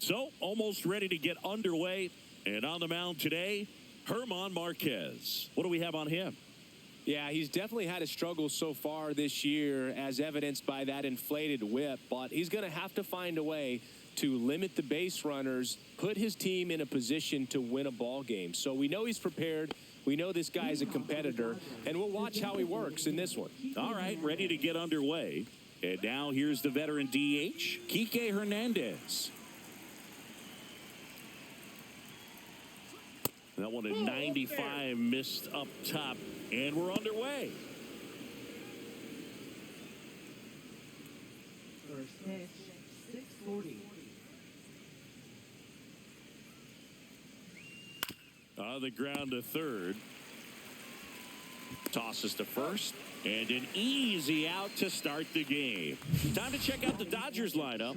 So, almost ready to get underway. And on the mound today, Germán Marquez. What do we have on him? Yeah, he's definitely had a struggle so far this year, as evidenced by that inflated whip. But he's going to have to find a way to limit the base runners, put his team in a position to win a ball game. So we know he's prepared. We know this guy is a competitor, and we'll watch how he works in this one. All right, ready to get underway. And now here's the veteran DH, Kike Hernandez. That one at 95 missed up top, and we're underway. First pitch, 640. On the ground to third. Tosses to first. And an easy out to start the game. Time to check out the Dodgers lineup.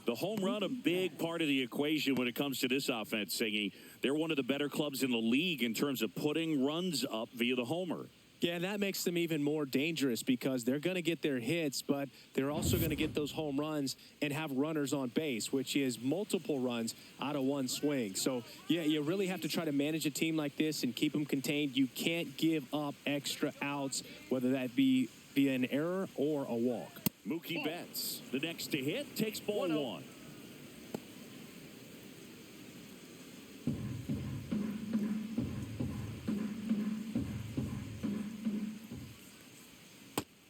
The home run, a big part of the equation when it comes to this offense, Singy. They're one of the better clubs in the league in terms of putting runs up via the homer. Yeah, that makes them even more dangerous because they're going to get their hits, but they're also going to get those home runs and have runners on base, which is multiple runs out of one swing. So, yeah, you really have to try to manage a team like this and keep them contained. You can't give up extra outs, whether that be via an error or a walk. Mookie Betts, the next to hit, takes ball one.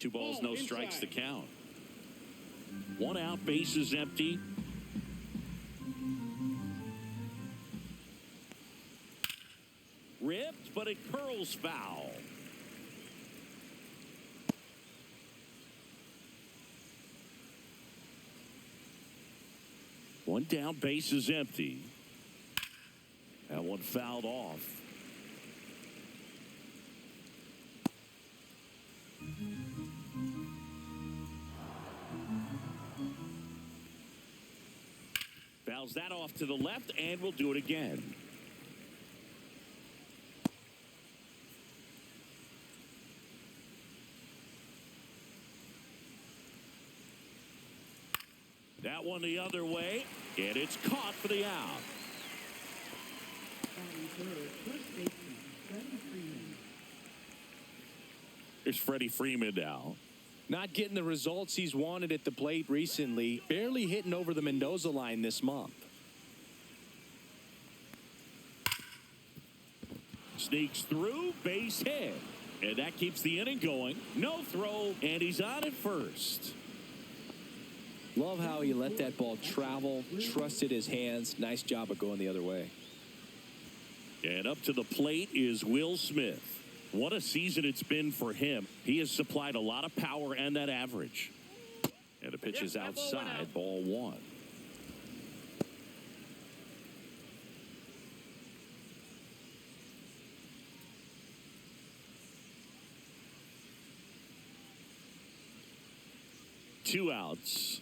Two balls, no strikes to count. One out, base is empty. Ripped, but it curls foul. One down, base is empty. That one fouled off. Fouls that off to the left, and we'll do it again. That one the other way, and it's caught for the out. Here's Freddie Freeman now. Not getting the results he's wanted at the plate recently. Barely hitting over the Mendoza line this month. Sneaks through, base hit. And that keeps the inning going. No throw, and he's on at first. Love how he let that ball travel, trusted his hands. Nice job of going the other way. And up to the plate is Will Smith. What a season it's been for him. He has supplied a lot of power and that average. And the pitch is outside, ball one. Two outs.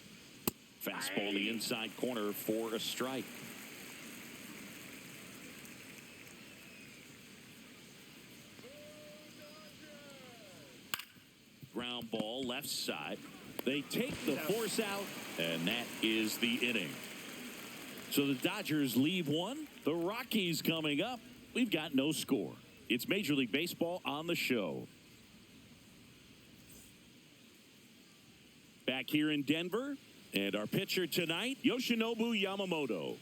Fastball the inside corner for a strike. Ground ball left side. They take the force out, and that is the inning. So the Dodgers leave one. The Rockies coming up. We've got no score. It's Major League Baseball on the show. Back here in Denver, and our pitcher tonight, Yoshinobu Yamamoto.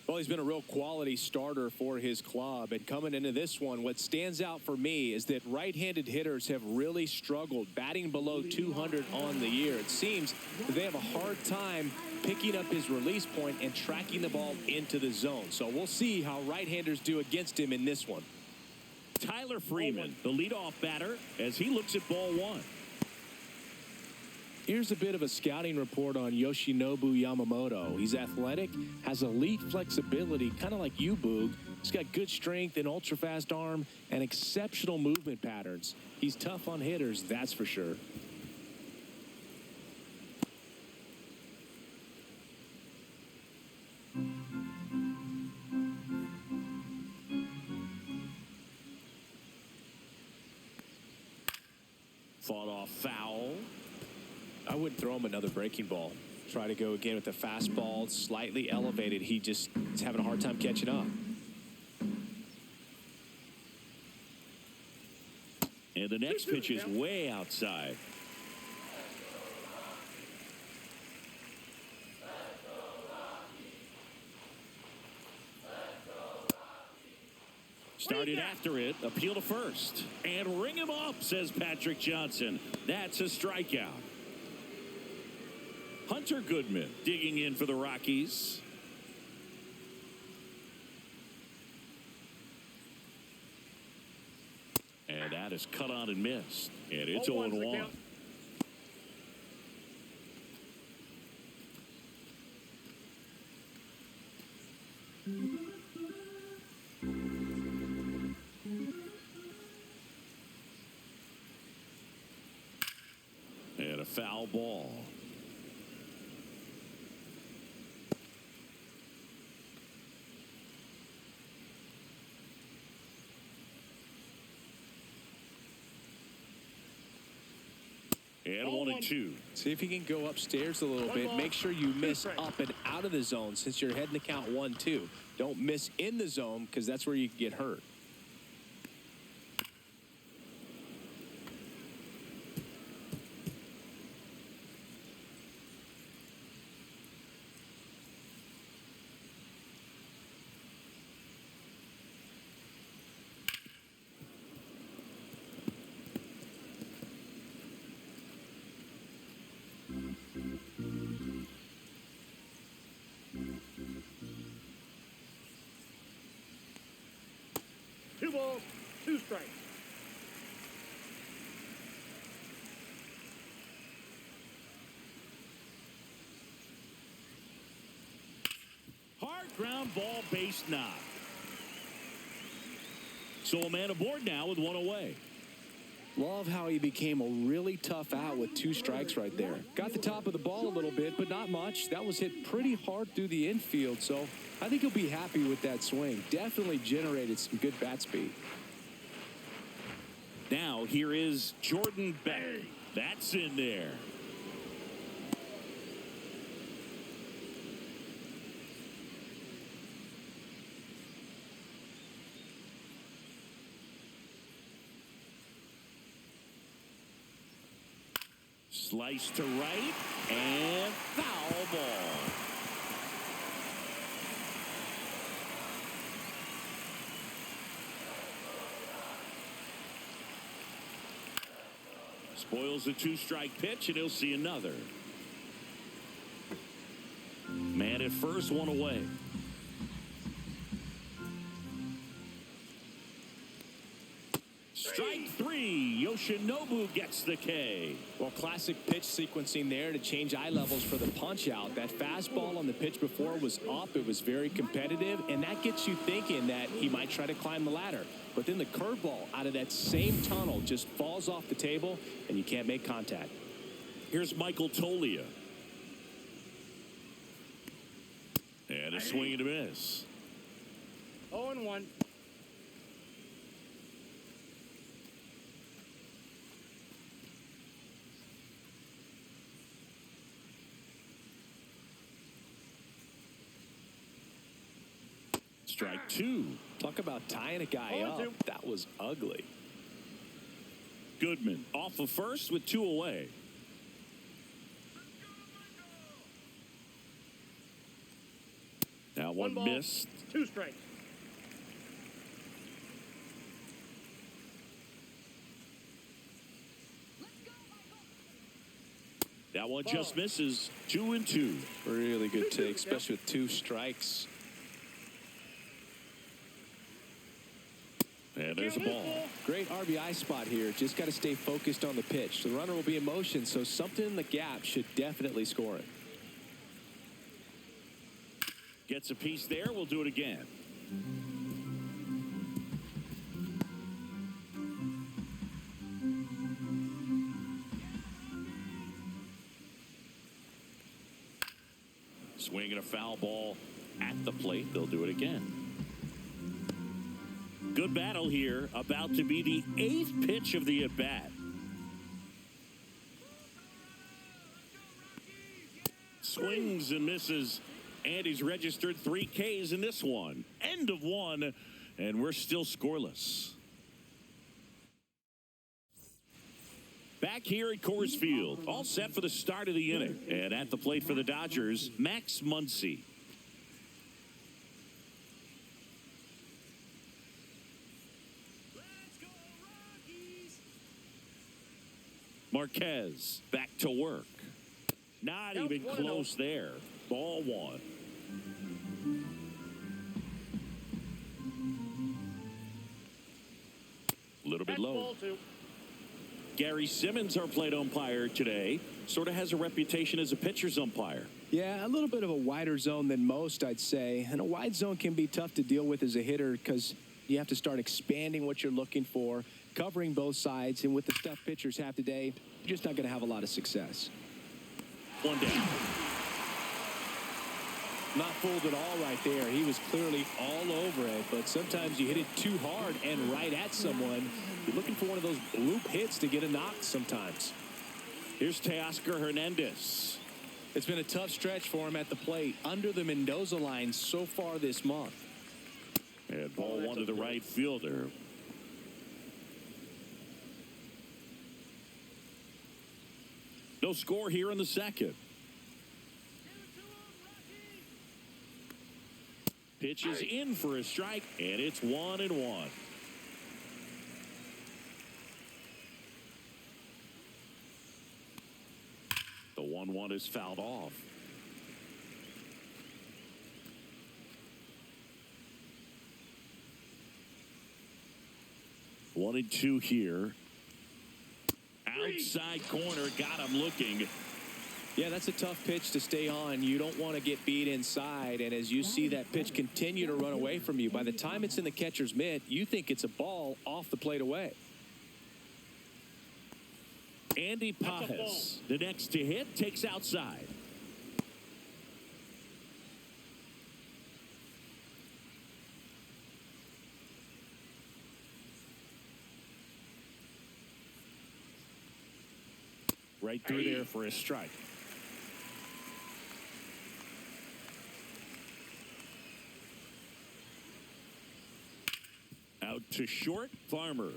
Well, he's been a real quality starter for his club. And coming into this one, what stands out for me is that right-handed hitters have really struggled, batting below 200 on the year. It seems that they have a hard time picking up his release point and tracking the ball into the zone. So we'll see how right-handers do against him in this one. Tyler Freeman, the leadoff batter, as he looks at ball one. Here's a bit of a scouting report on Yoshinobu Yamamoto. He's athletic, has elite flexibility, kind of like you, Boog. He's got good strength, an ultra-fast arm, and exceptional movement patterns. He's tough on hitters, that's for sure. Fought off foul. I wouldn't throw him another breaking ball. Try to go again with the fastball, slightly elevated. He just is having a hard time catching up. And the next pitch is way outside. Started after it, appeal to first. And ring him up, says Patrick Johnson. That's a strikeout. Hunter Goodman digging in for the Rockies. And that is cut on and missed. And it's 0-1. And a foul ball. And 1-2. See if you can go upstairs a little bit. Make sure you miss up and out of the zone since you're heading to count 1-2. Don't miss in the zone because that's where you can get hurt. Two balls, two strikes. Hard ground ball, base knock. So a man aboard now with one away. Love how he became a really tough out with 2 strikes right there. Got the top of the ball a little bit, but not much. That was hit pretty hard through the infield, so I think he'll be happy with that swing. Definitely generated some good bat speed. Now here is Jordan Beck. That's in there. Slice to right and foul ball. Spoils the 2-strike pitch, and he'll see another. Man at first, one away. Strike 3. Yoshinobu gets the K. Well, classic pitch sequencing there to change eye levels for the punch out. That fastball on the pitch before was up. It was very competitive, and that gets you thinking that he might try to climb the ladder. But then the curveball out of that same tunnel just falls off the table, and you can't make contact. Here's Michael Tolia. And a swing and a miss. 0-1. Strike 2. Talk about tying a guy up. That was ugly. Goodman off of first with 2 away. Now one ball, missed. 2 strikes. That one just misses. 2-2. Really good take, especially with 2 strikes. And there's a ball. Great RBI spot here. Just got to stay focused on the pitch. The runner will be in motion, so something in the gap should definitely score it. Gets a piece there. We'll do it again. Swinging a foul ball at the plate. They'll do it again. Good battle here. About to be the 8th pitch of the at-bat. swings and misses. And he's registered 3 Ks in this one. End of 1, and we're still scoreless. Back here at Coors Field, all set for the start of the inning. And at the plate for the Dodgers, Max Muncy. Let's go, Rockies! Marquez back to work. Not even close there. Ball 1. A little bit low. Ball 2. Gary Simmons, our plate umpire today, sort of has a reputation as a pitcher's umpire. Yeah, a little bit of a wider zone than most, I'd say. And a wide zone can be tough to deal with as a hitter because you have to start expanding what you're looking for, covering both sides. And with the stuff pitchers have today, you're just not going to have a lot of success. 1 down. Not fooled at all right there. He was clearly all over it, but sometimes you hit it too hard and right at someone. You're looking for one of those bloop hits to get a knock sometimes. Here's Teoscar Hernandez. It's been a tough stretch for him at the plate, under the Mendoza line so far this month. And ball 1 to the right fielder. No score here in the second. Pitch is in for a strike, and it's 1-1. The 1-1 is fouled off. One and 2 here. Outside corner, got him looking. Yeah, that's a tough pitch to stay on. You don't want to get beat inside, and as you see that pitch continue to run away from you, by the time it's in the catcher's mitt, you think it's a ball off the plate away. Andy Pajes, the next to hit, takes outside. Right through there for a strike. Out to short, Farmer.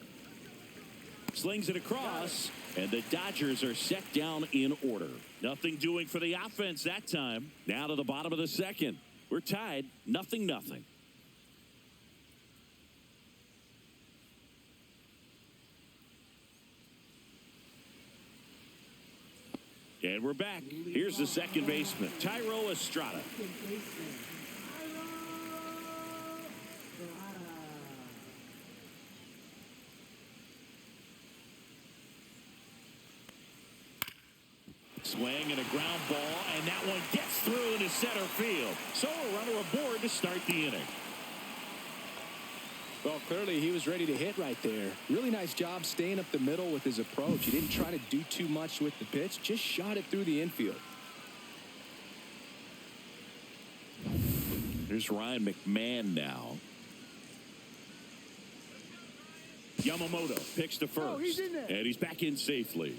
Slings it across, and the Dodgers are set down in order. Nothing doing for the offense that time. Now to the bottom of the second. We're tied, 0-0. And we're back. Here's the second baseman, Thairo Estrada. Swing and a ground ball, and that one gets through into center field. So a runner aboard to start the inning. Well, clearly he was ready to hit right there. Really nice job staying up the middle with his approach. He didn't try to do too much with the pitch, just shot it through the infield. Here's Ryan McMahon now. Yamamoto picks to first, and he's back in safely.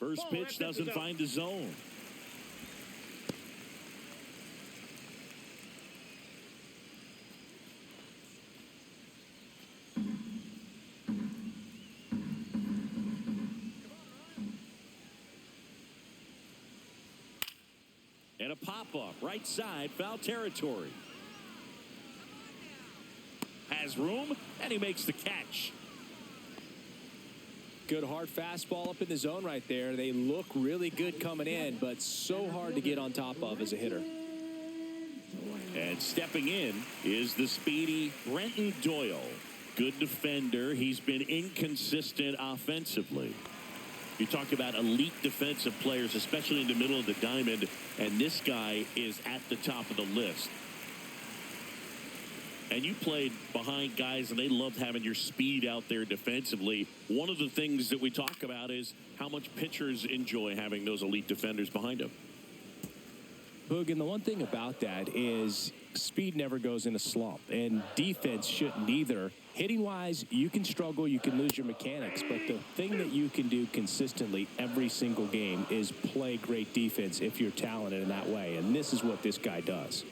First pitch doesn't find the zone. And a pop-up, right side, foul territory. Has room, and he makes the catch. Good hard fastball up in the zone right there. They look really good coming in, but so hard to get on top of as a hitter. And stepping in is the speedy Brenton Doyle. Good defender. He's been inconsistent offensively. You talk about elite defensive players, especially in the middle of the diamond, and this guy is at the top of the list. And you played behind guys, and they loved having your speed out there defensively. One of the things that we talk about is how much pitchers enjoy having those elite defenders behind them. Boog, and the one thing about that is speed never goes in a slump, and defense shouldn't either. Hitting-wise, you can struggle, you can lose your mechanics, but the thing that you can do consistently every single game is play great defense if you're talented in that way, and this is what this guy does.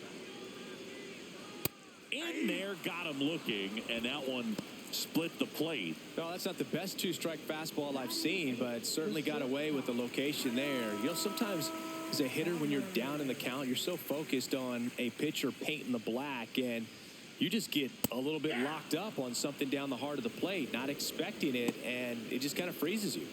In there, got him looking, and that one split the plate. No, that's not the best two-strike fastball I've seen, but certainly got away with the location there. You know, sometimes as a hitter, when you're down in the count, you're so focused on a pitcher painting the black, and you just get a little bit locked up on something down the heart of the plate, not expecting it, and it just kind of freezes you.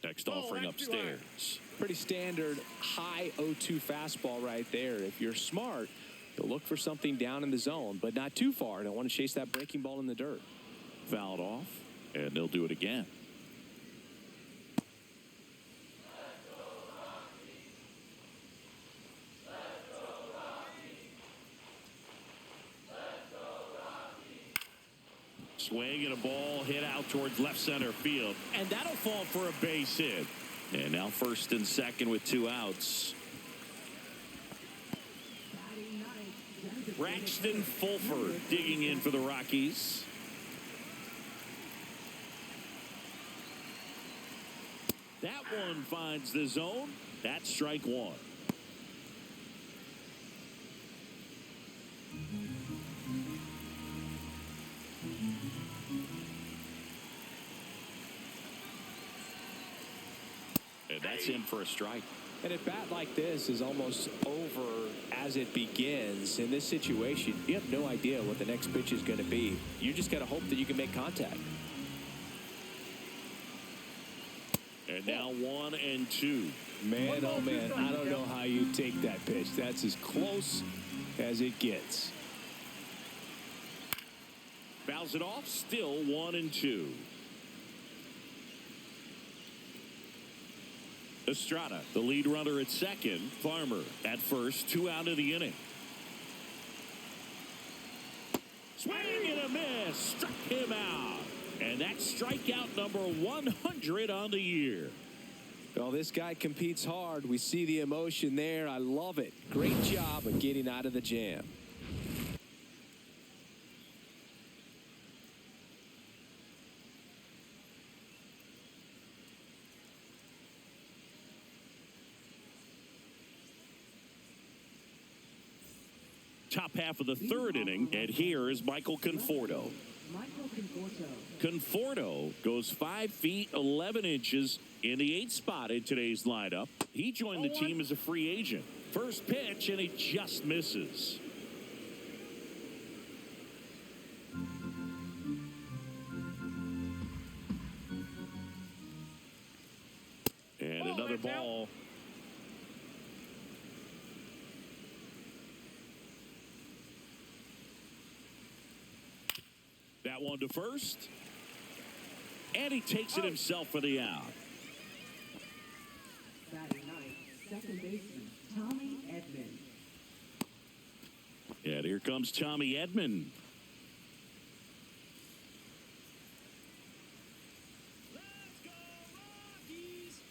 Next offering upstairs. Pretty standard high 0-2 fastball right there. If you're smart, you'll look for something down in the zone, but not too far. Don't want to chase that breaking ball in the dirt. Fouled off, and they'll do it again. Swing and a ball hit out towards left center field, and that'll fall for a base hit. And now first and second with 2 outs. Braxton Fulford digging in for the Rockies. That one finds the zone. That's strike one. And that's in for a strike. And a bat like this is almost over as it begins. In this situation, you have no idea what the next pitch is going to be. You just got to hope that you can make contact. And now 1-2. Man, oh man, I don't know how you take that pitch. That's as close as it gets. Fouls it off, still 1-2. Estrada, the lead runner at second. Farmer at first, 2 out of the inning. Swing and a miss, struck him out. And that's strikeout number 100 on the year. Well, this guy competes hard. We see the emotion there. I love it. Great job of getting out of the jam. Top half of the third inning, and here is Michael Conforto. Conforto goes 5 feet 11 inches in the 8th spot in today's lineup. He joined the team as a free agent. First pitch, and he just misses. And another ball. That one to first. And he takes it himself for the out. Batting ninth, second baseman, Tommy Edman. And here comes Tommy Edman. Let's go, Rockies!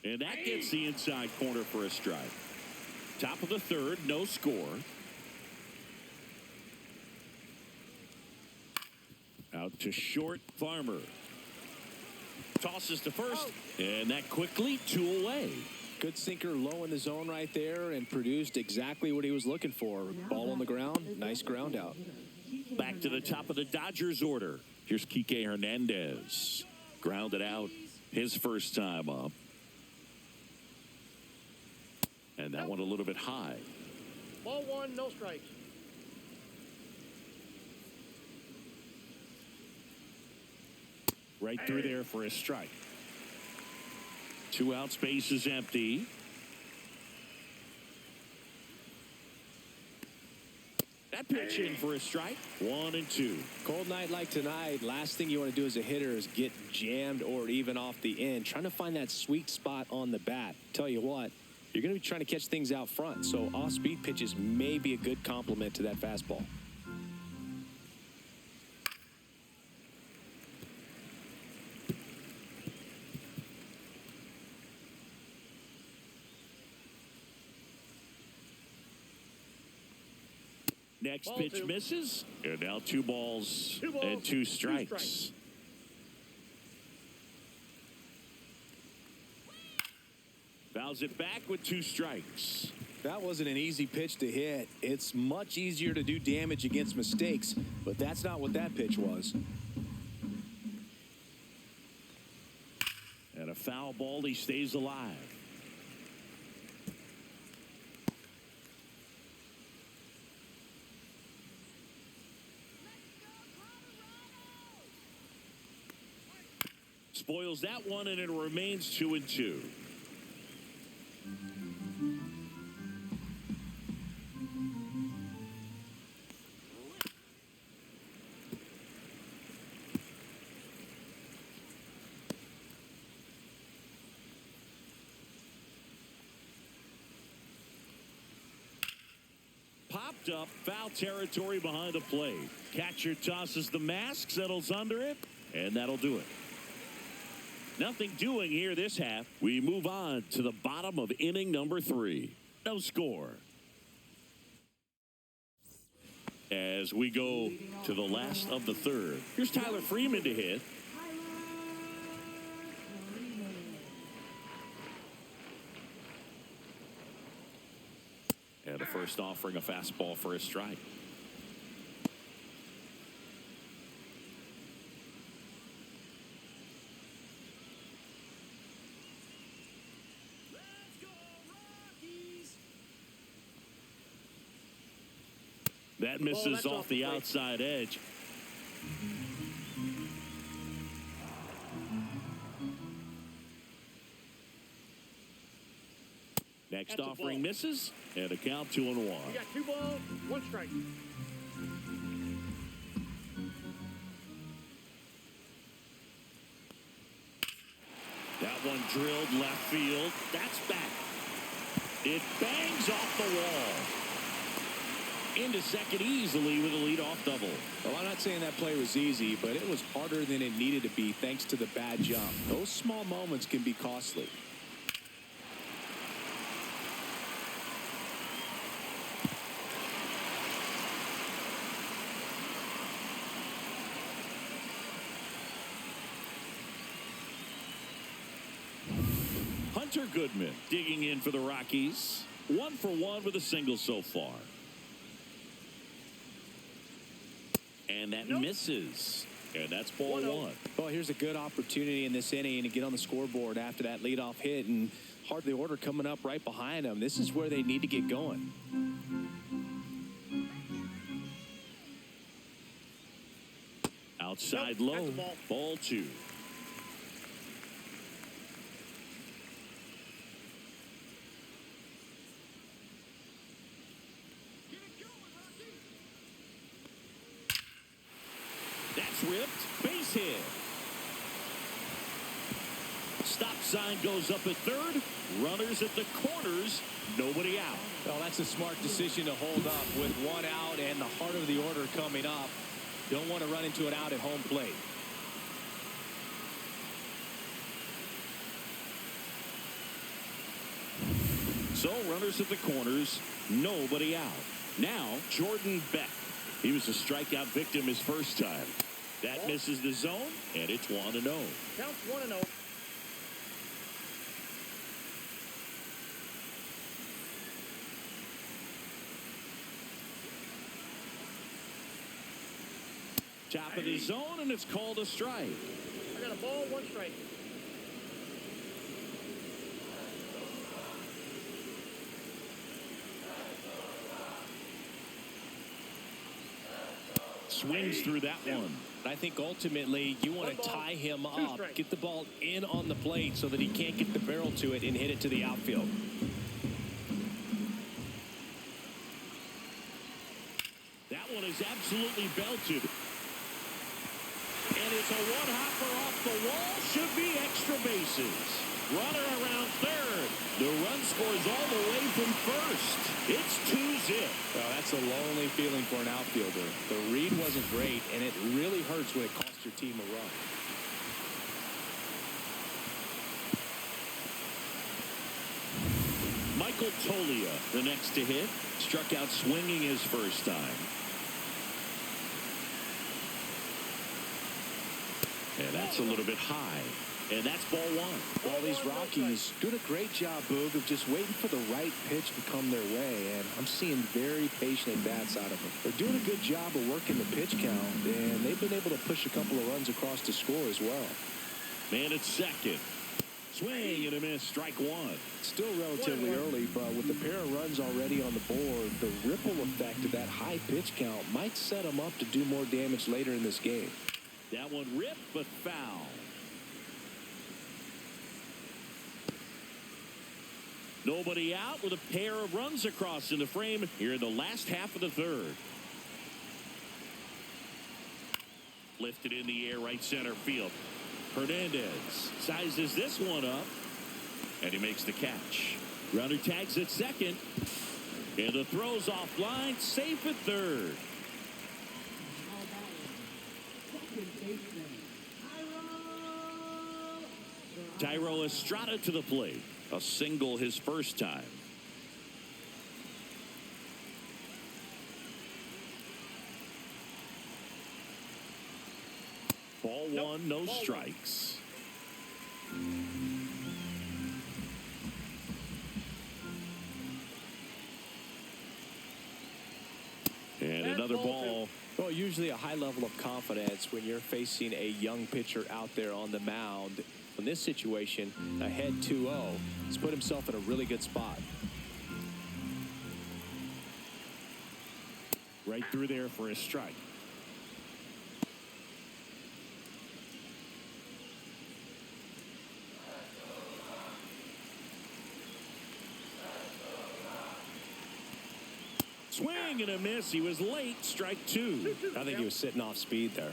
And that gets the inside corner for a strike. Top of the third, no score. Out to short, Farmer. Tosses to first, and that quickly 2 away. Good sinker low in the zone right there and produced exactly what he was looking for. Ball on the ground, nice ground out. Back to the top of the Dodgers order. Here's Kike Hernandez. Grounded out his first time up. And that one a little bit high. Ball 1, no strikes. Right through there for a strike. 2 out, space is empty. That pitch in for a strike. 1-2. Cold night like tonight, last thing you want to do as a hitter is get jammed or even off the end. Trying to find that sweet spot on the bat. Tell you what, you're going to be trying to catch things out front, so off-speed pitches may be a good complement to that fastball. Next Ball pitch two. misses. And now 2 balls and 2 strikes. Fouls it back with 2 strikes. That wasn't an easy pitch to hit. It's much easier to do damage against mistakes, but that's not what that pitch was. And a foul ball, he stays alive. Spoils that one, and it remains 2-2. Popped up, foul territory behind the plate. Catcher tosses the mask, settles under it, and that'll do it. Nothing doing here this half. We move on to the bottom of inning number 3. No score. As we go to the last of the 3rd. Here's Tyler Freeman to hit. And a first offering, a fastball for a strike. Let's go, Rockies! That misses that's off off the the plate. outside edge. Next That's a offering ball. misses, and a count 2-1. You got 2 balls, 1 strike. That one drilled left field. That's back. It bangs off the wall. Into second easily with a leadoff double. Well, I'm not saying that play was easy, but it was harder than it needed to be thanks to the bad jump. Those small moments can be costly. Hunter Goodman digging in for the Rockies. 1 for 1 with a single so far. And that misses. And that's ball 1. Well, here's a good opportunity in this inning to get on the scoreboard after that leadoff hit, and hard the order coming up right behind them. This is where they need to get going. Outside Nope, low. that's a ball. Ball 2. Get it going, Rocky! That's ripped. Base hit. Stop sign goes up at 3rd. Runners at the corners. Nobody out. Well, that's a smart decision to hold up with 1 out and the heart of the order coming up. Don't want to run into an out at home plate. So runners at the corners. Nobody out. Now Jordan Beck. He was a strikeout victim his first time. That misses the zone, and it's 1-0. Counts 1-0. Top of the zone, and it's called a strike. I got a ball, 1 strike. Swings through that one. I think ultimately you want to tie him up, get the ball in on the plate so that he can't get the barrel to it and hit it to the outfield. That one is absolutely belted. And it's a one-hopper off the wall. Should be extra bases. Runner around third. The run scores all the way from first. It's 2-zip. Well, that's a lonely feeling for an outfielder. The read wasn't great, and it really hurts when it costs your team a run. Michael Tolia, the next to hit. Struck out swinging his first time. And that's a little bit high. And that's ball one. Well, these Rockies doing a great job, Boog, of just waiting for the right pitch to come their way. And I'm seeing very patient at-bats out of them. They're doing a good job of working the pitch count, and they've been able to push a couple of runs across to score as well. Man at second. Swing and a miss. Strike one. Still relatively early, but with a pair of runs already on the board, the ripple effect of that high pitch count might set them up to do more damage later in this game. That one ripped, but foul. Nobody out with a pair of runs across in the frame here in the last half of the third. Lifted in the air, right center field. Hernandez sizes this one up, and he makes the catch. Runner tags at second, and the throw's offline, safe at third. Tyro Estrada to the plate. A single his first time. Ball one, no strikes. And another ball. Well, usually a high level of confidence when you're facing a young pitcher out there on the mound. In this situation, ahead 2-0, he's put himself in a really good spot. Right through there for a strike. Swing and a miss. He was late. Strike two. I think he was sitting off speed there.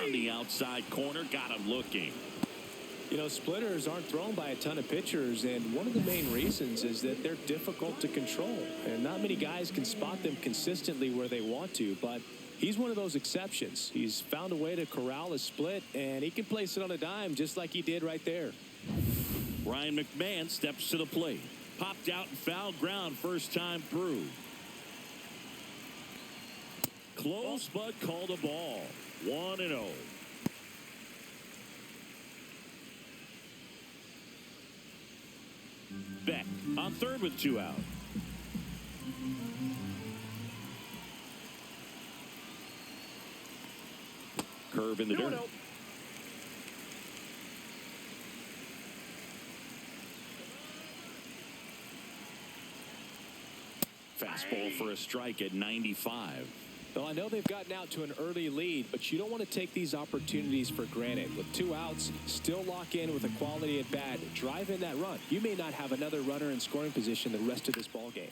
On the outside corner, got him looking. You know, splitters aren't thrown by a ton of pitchers, and one of the main reasons is that they're difficult to control. And not many guys can spot them consistently where they want to, but he's one of those exceptions. He's found a way to corral a split, and he can place it on a dime just like he did right there. Ryan McMahon steps to the plate. Popped out and foul ground first time through. Close, but called a ball. 1-0. Beck on third with two out. Curve in the dirt. Fastball for a strike at 95. Well, I know they've gotten out to an early lead, but you don't want to take these opportunities for granted. With two outs, still lock in with a quality at bat, drive in that run. You may not have another runner in scoring position the rest of this ball game.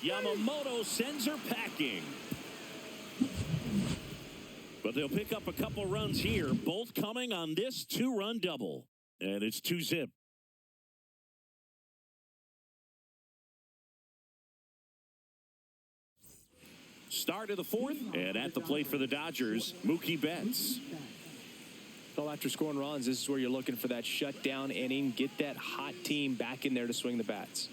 Yamamoto sends her packing. But they'll pick up a couple runs here, both coming on this two-run double. And it's 2-zip. Start of the fourth, and at the plate for the Dodgers, Mookie Betts. Well, after scoring runs, this is where you're looking for that shutdown inning. Get that hot team back in there to swing the bats.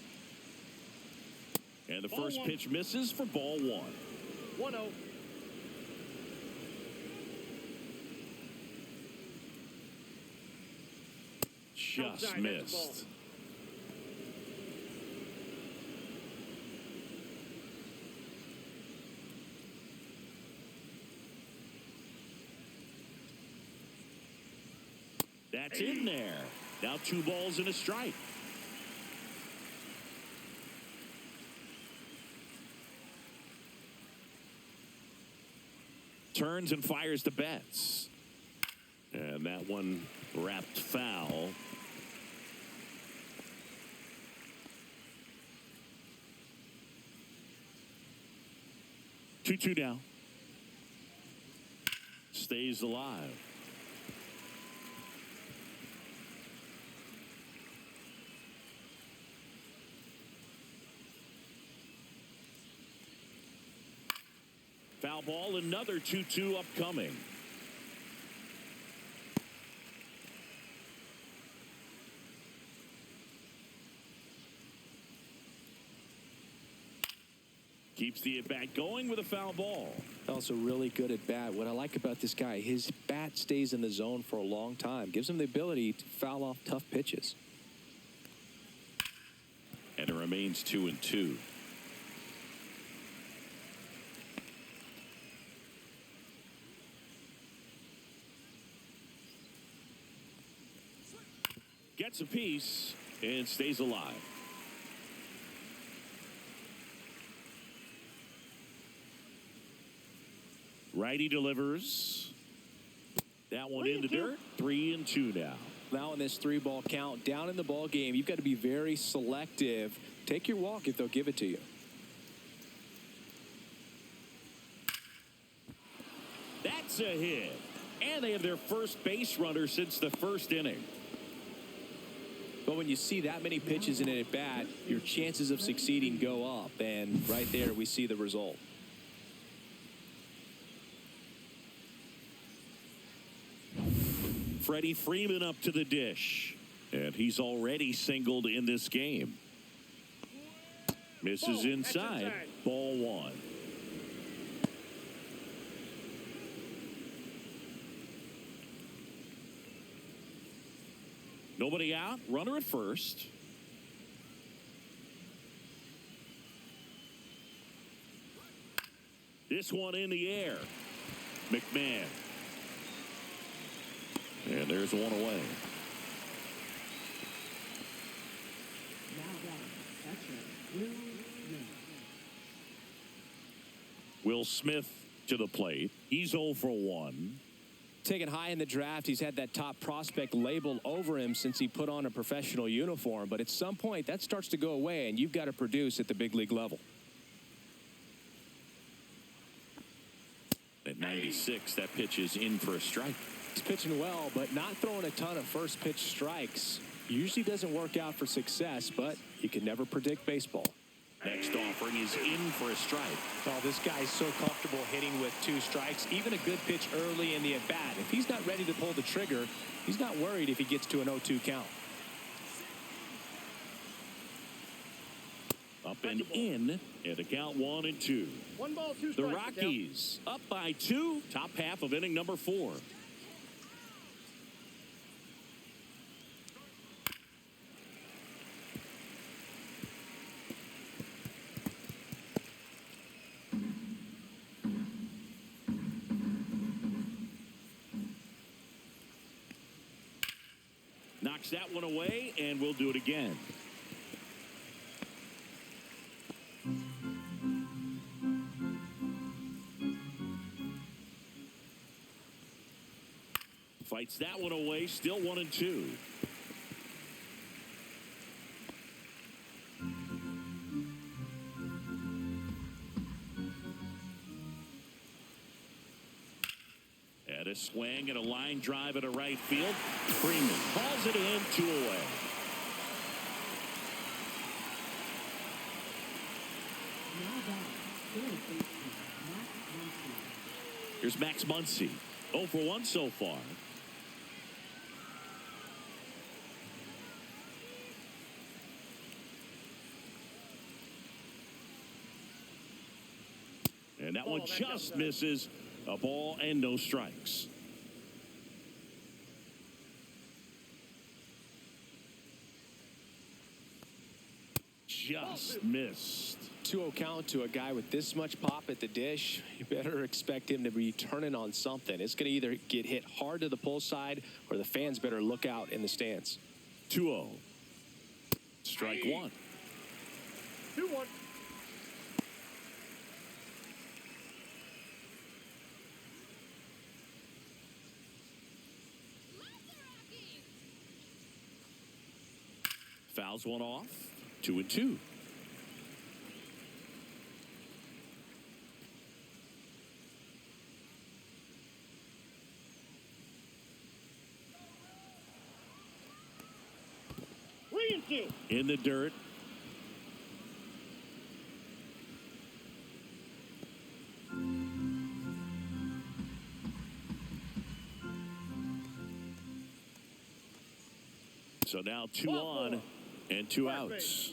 And the first pitch misses for ball one. 1-0. Just missed. That's in there. Now 2 balls and a strike. Turns and fires the Betts. And that one wrapped foul. Two now. Stays alive. Foul ball, another 2-2 upcoming. Keeps the at-bat going with a foul ball. Also really good at bat. What I like about this guy, his bat stays in the zone for a long time. Gives him the ability to foul off tough pitches. And it remains 2-2. Gets a piece and stays alive. Righty delivers. That one in the dirt. 3-2 now. Now in this 3-ball count, down in the ball game, you've got to be very selective. Take your walk if they'll give it to you. That's a hit. And they have their first base runner since the first inning. But when you see that many pitches in an at-bat, your chances of succeeding go up. And right there, we see the result. Freddie Freeman up to the dish. And he's already singled in this game. Misses inside. Ball 1. Nobody out. Runner at first. This one in the air. McMahon. And there's one away. Now batting, catcher, Will Smith. Will Smith to the plate. He's 0 for 1. Taken high in the draft, he's had that top prospect label over him since he put on a professional uniform. But at some point, that starts to go away, and you've got to produce at the big league level. At 96, that pitch is in for a strike. He's pitching well, but not throwing a ton of first pitch strikes. Usually doesn't work out for success, but you can never predict baseball. Next offering is in for a strike. Oh, this guy's so comfortable hitting with 2 strikes. Even a good pitch early in the at-bat. If he's not ready to pull the trigger, he's not worried if he gets to an 0-2 count. Up and in at the count 1-2. 1 ball, 2 strikes. The Rockies up by 2. Top half of inning number 4. Knocks that one away, and we'll do it again. Fights that one away, still 1-2. And a swing and a line drive at a right field. Freeman calls it in, 2 away. Now batting, third baseman, Max Muncy. Here's Max Muncy. 0 for 1 so far. And that one just misses. A ball and no strikes. Just missed. 2-0 count to a guy with this much pop at the dish, you better expect him to be turning on something. It's going to either get hit hard to the pull side or the fans better look out in the stands. 2-0. Strike one. 2-1. Fouls one off. 2-2. In the dirt. So now 2 on and 2 outs.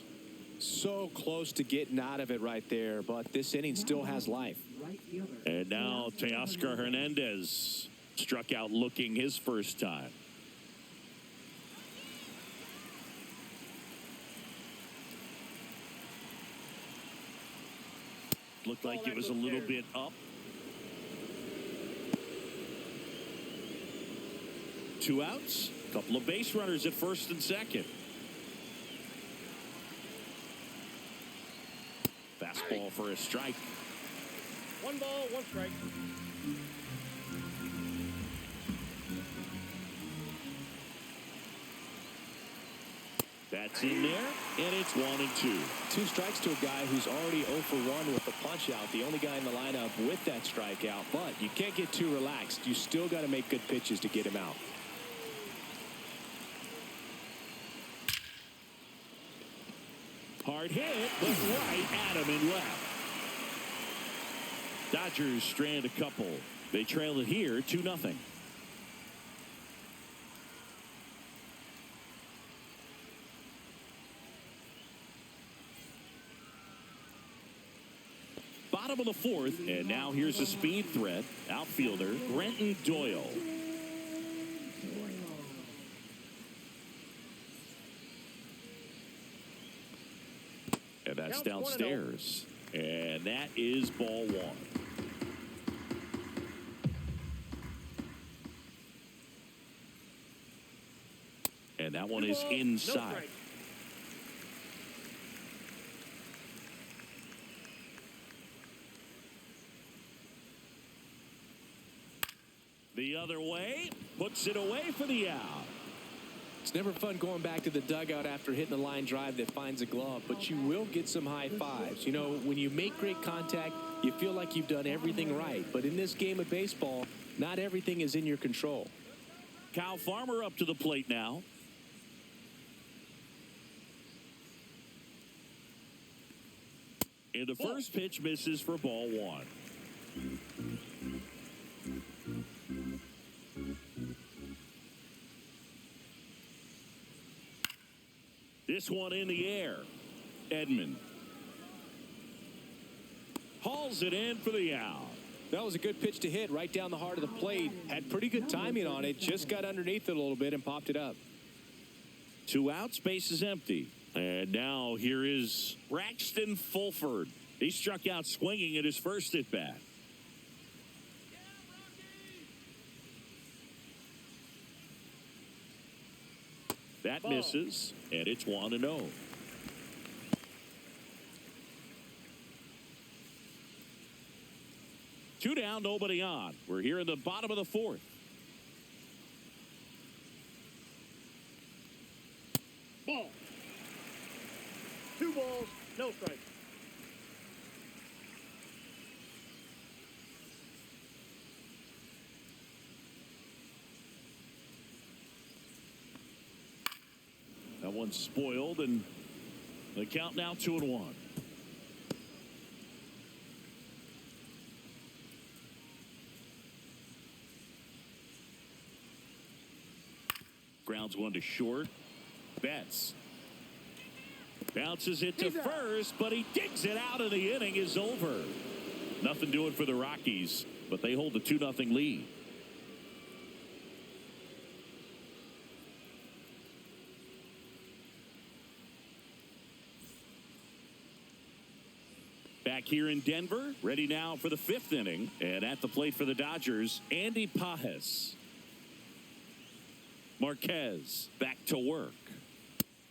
So close to getting out of it right there, but this inning still has life. And now Teoscar Hernandez struck out looking his first time. Looked like it was a little bit up. 2 outs. Couple of base runners at first and second. Fastball for a strike. 1 ball, 1 strike. That's in there, and it's 1-2. 2 strikes to a guy who's already 0 for 1 with the punch out. The only guy in the lineup with that strikeout, but you can't get too relaxed. You still got to make good pitches to get him out. Hard hit, but right at him and left. Dodgers strand a couple. They trail it here 2-0. Bottom of the 4th, and now here's a speed threat. Outfielder Brenton Doyle. And that's downstairs. And that is ball 1. And that one is inside. The other way, puts it away for the out. It's never fun going back to the dugout after hitting a line drive that finds a glove, but you will get some high fives. You know, when you make great contact, you feel like you've done everything right. But in this game of baseball, not everything is in your control. Kyle Farmer up to the plate now. And the first pitch misses for ball 1. This one in the air. Edman hauls it in for the out. That was a good pitch to hit right down the heart of the plate. Had pretty good timing on it. Just got underneath it a little bit and popped it up. 2 outs, base is empty. And now here is Braxton Fulford. He struck out swinging at his first at bat. That misses, and it's 1-0. Two down, nobody on. We're here in the bottom of the 4th. Ball. 2 balls, no strike. That one's spoiled, and the count now 2-1. Grounds one to short. Betts bounces it to first, but he digs it out, and the inning is over. Nothing doing for the Rockies, but they hold a 2-0 lead. Back here in Denver, ready now for the 5th inning. And at the plate for the Dodgers, Andy Pajes. Marquez back to work.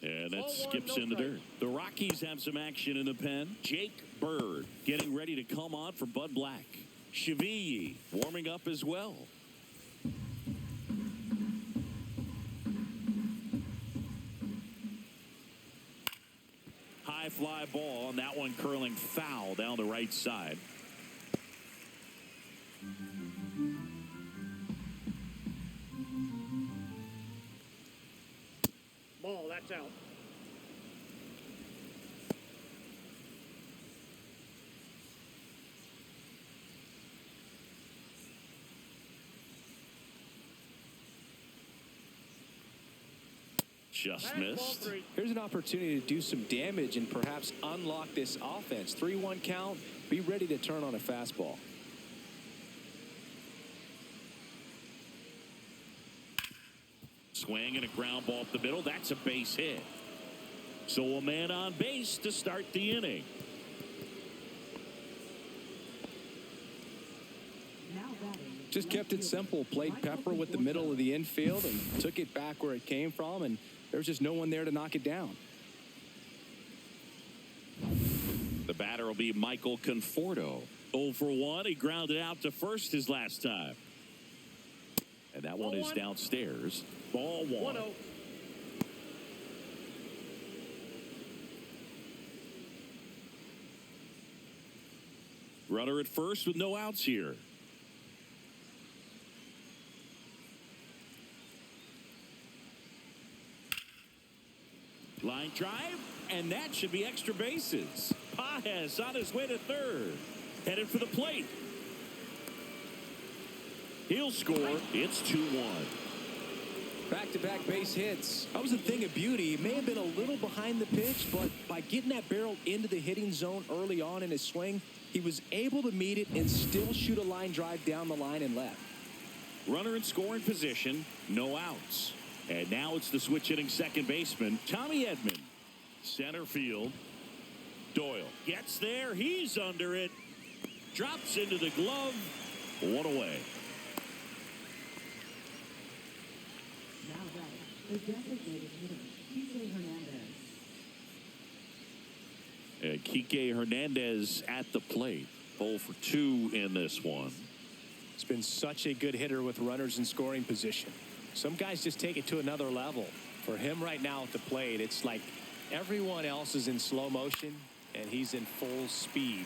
And that skips in the dirt. The Rockies have some action in the pen. Jake Bird getting ready to come on for Bud Black. Cheville warming up as well. High fly ball, and that one curling foul down the right side. Ball, that's out. Just missed. Here's an opportunity to do some damage and perhaps unlock this offense. 3-1 count. Be ready to turn on a fastball. Swing and a ground ball up the middle. That's a base hit. So a man on base to start the inning. Just kept it simple. Played pepper with the middle of the infield and took it back where it came from, and there was just no one there to knock it down. The batter will be Michael Conforto. 0 for 1. He grounded out to first his last time. And that one is downstairs. Ball 1. 1-0. Runner at first with no outs here. Line drive, and that should be extra bases. Pajes on his way to third. Headed for the plate. He'll score. It's 2-1. Back-to-back base hits. That was a thing of beauty. He may have been a little behind the pitch, but by getting that barrel into the hitting zone early on in his swing, he was able to meet it and still shoot a line drive down the line and left. Runner in scoring position, no outs. And now it's the switch hitting second baseman, Tommy Edman. Center field. Doyle gets there. He's under it. Drops into the glove. One away. Now batting, the designated hitter, Kike Hernandez. And Kike Hernandez at the plate. 0 for 2 in this one. It's been such a good hitter with runners in scoring position. Some guys just take it to another level. For him right now at the plate, it's like everyone else is in slow motion and he's in full speed.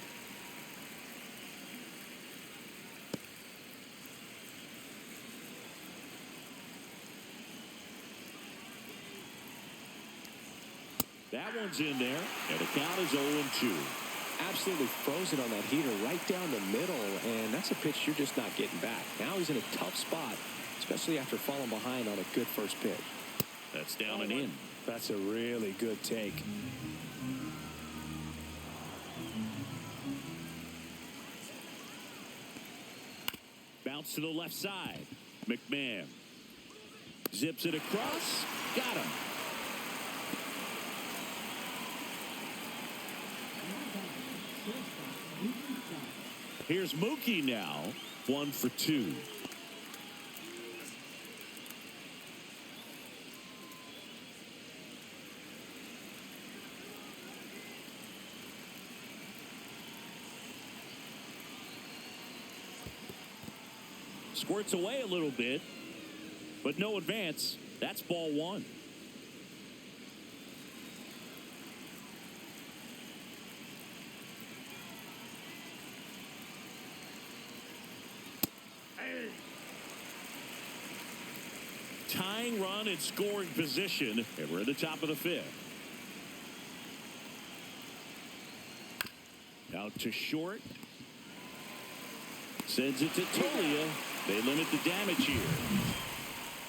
That one's in there, and the count is 0-2. Absolutely frozen on that heater right down the middle, and that's a pitch you're just not getting back. Now he's in a tough spot, especially after falling behind on a good first pitch. That's down and in. That's a really good take. Bounce to the left side. McMahon zips it across. Got him. Here's Mookie now. 1 for 2. Squirts away a little bit, but no advance. That's ball 1. Tying run in scoring position, and we're at the top of the 5th. Out to short. Sends it to Tolia. They limit the damage here.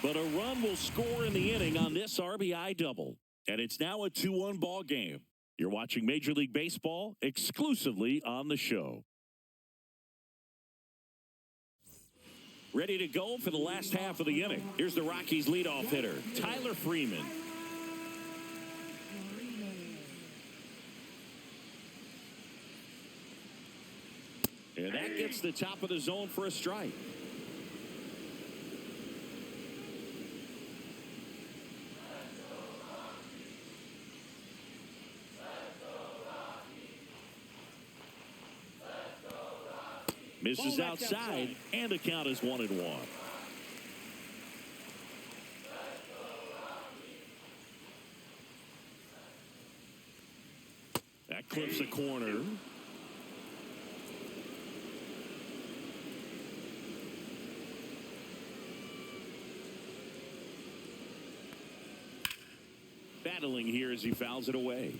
But a run will score in the inning on this RBI double. And it's now a 2-1 ball game. You're watching Major League Baseball exclusively on the show. Ready to go for the last half of the inning. Here's the Rockies leadoff hitter, Tyler Freeman. And that gets the top of the zone for a strike. Misses outside, and the count is 1-1. That clips a corner. Battling here as he fouls it away.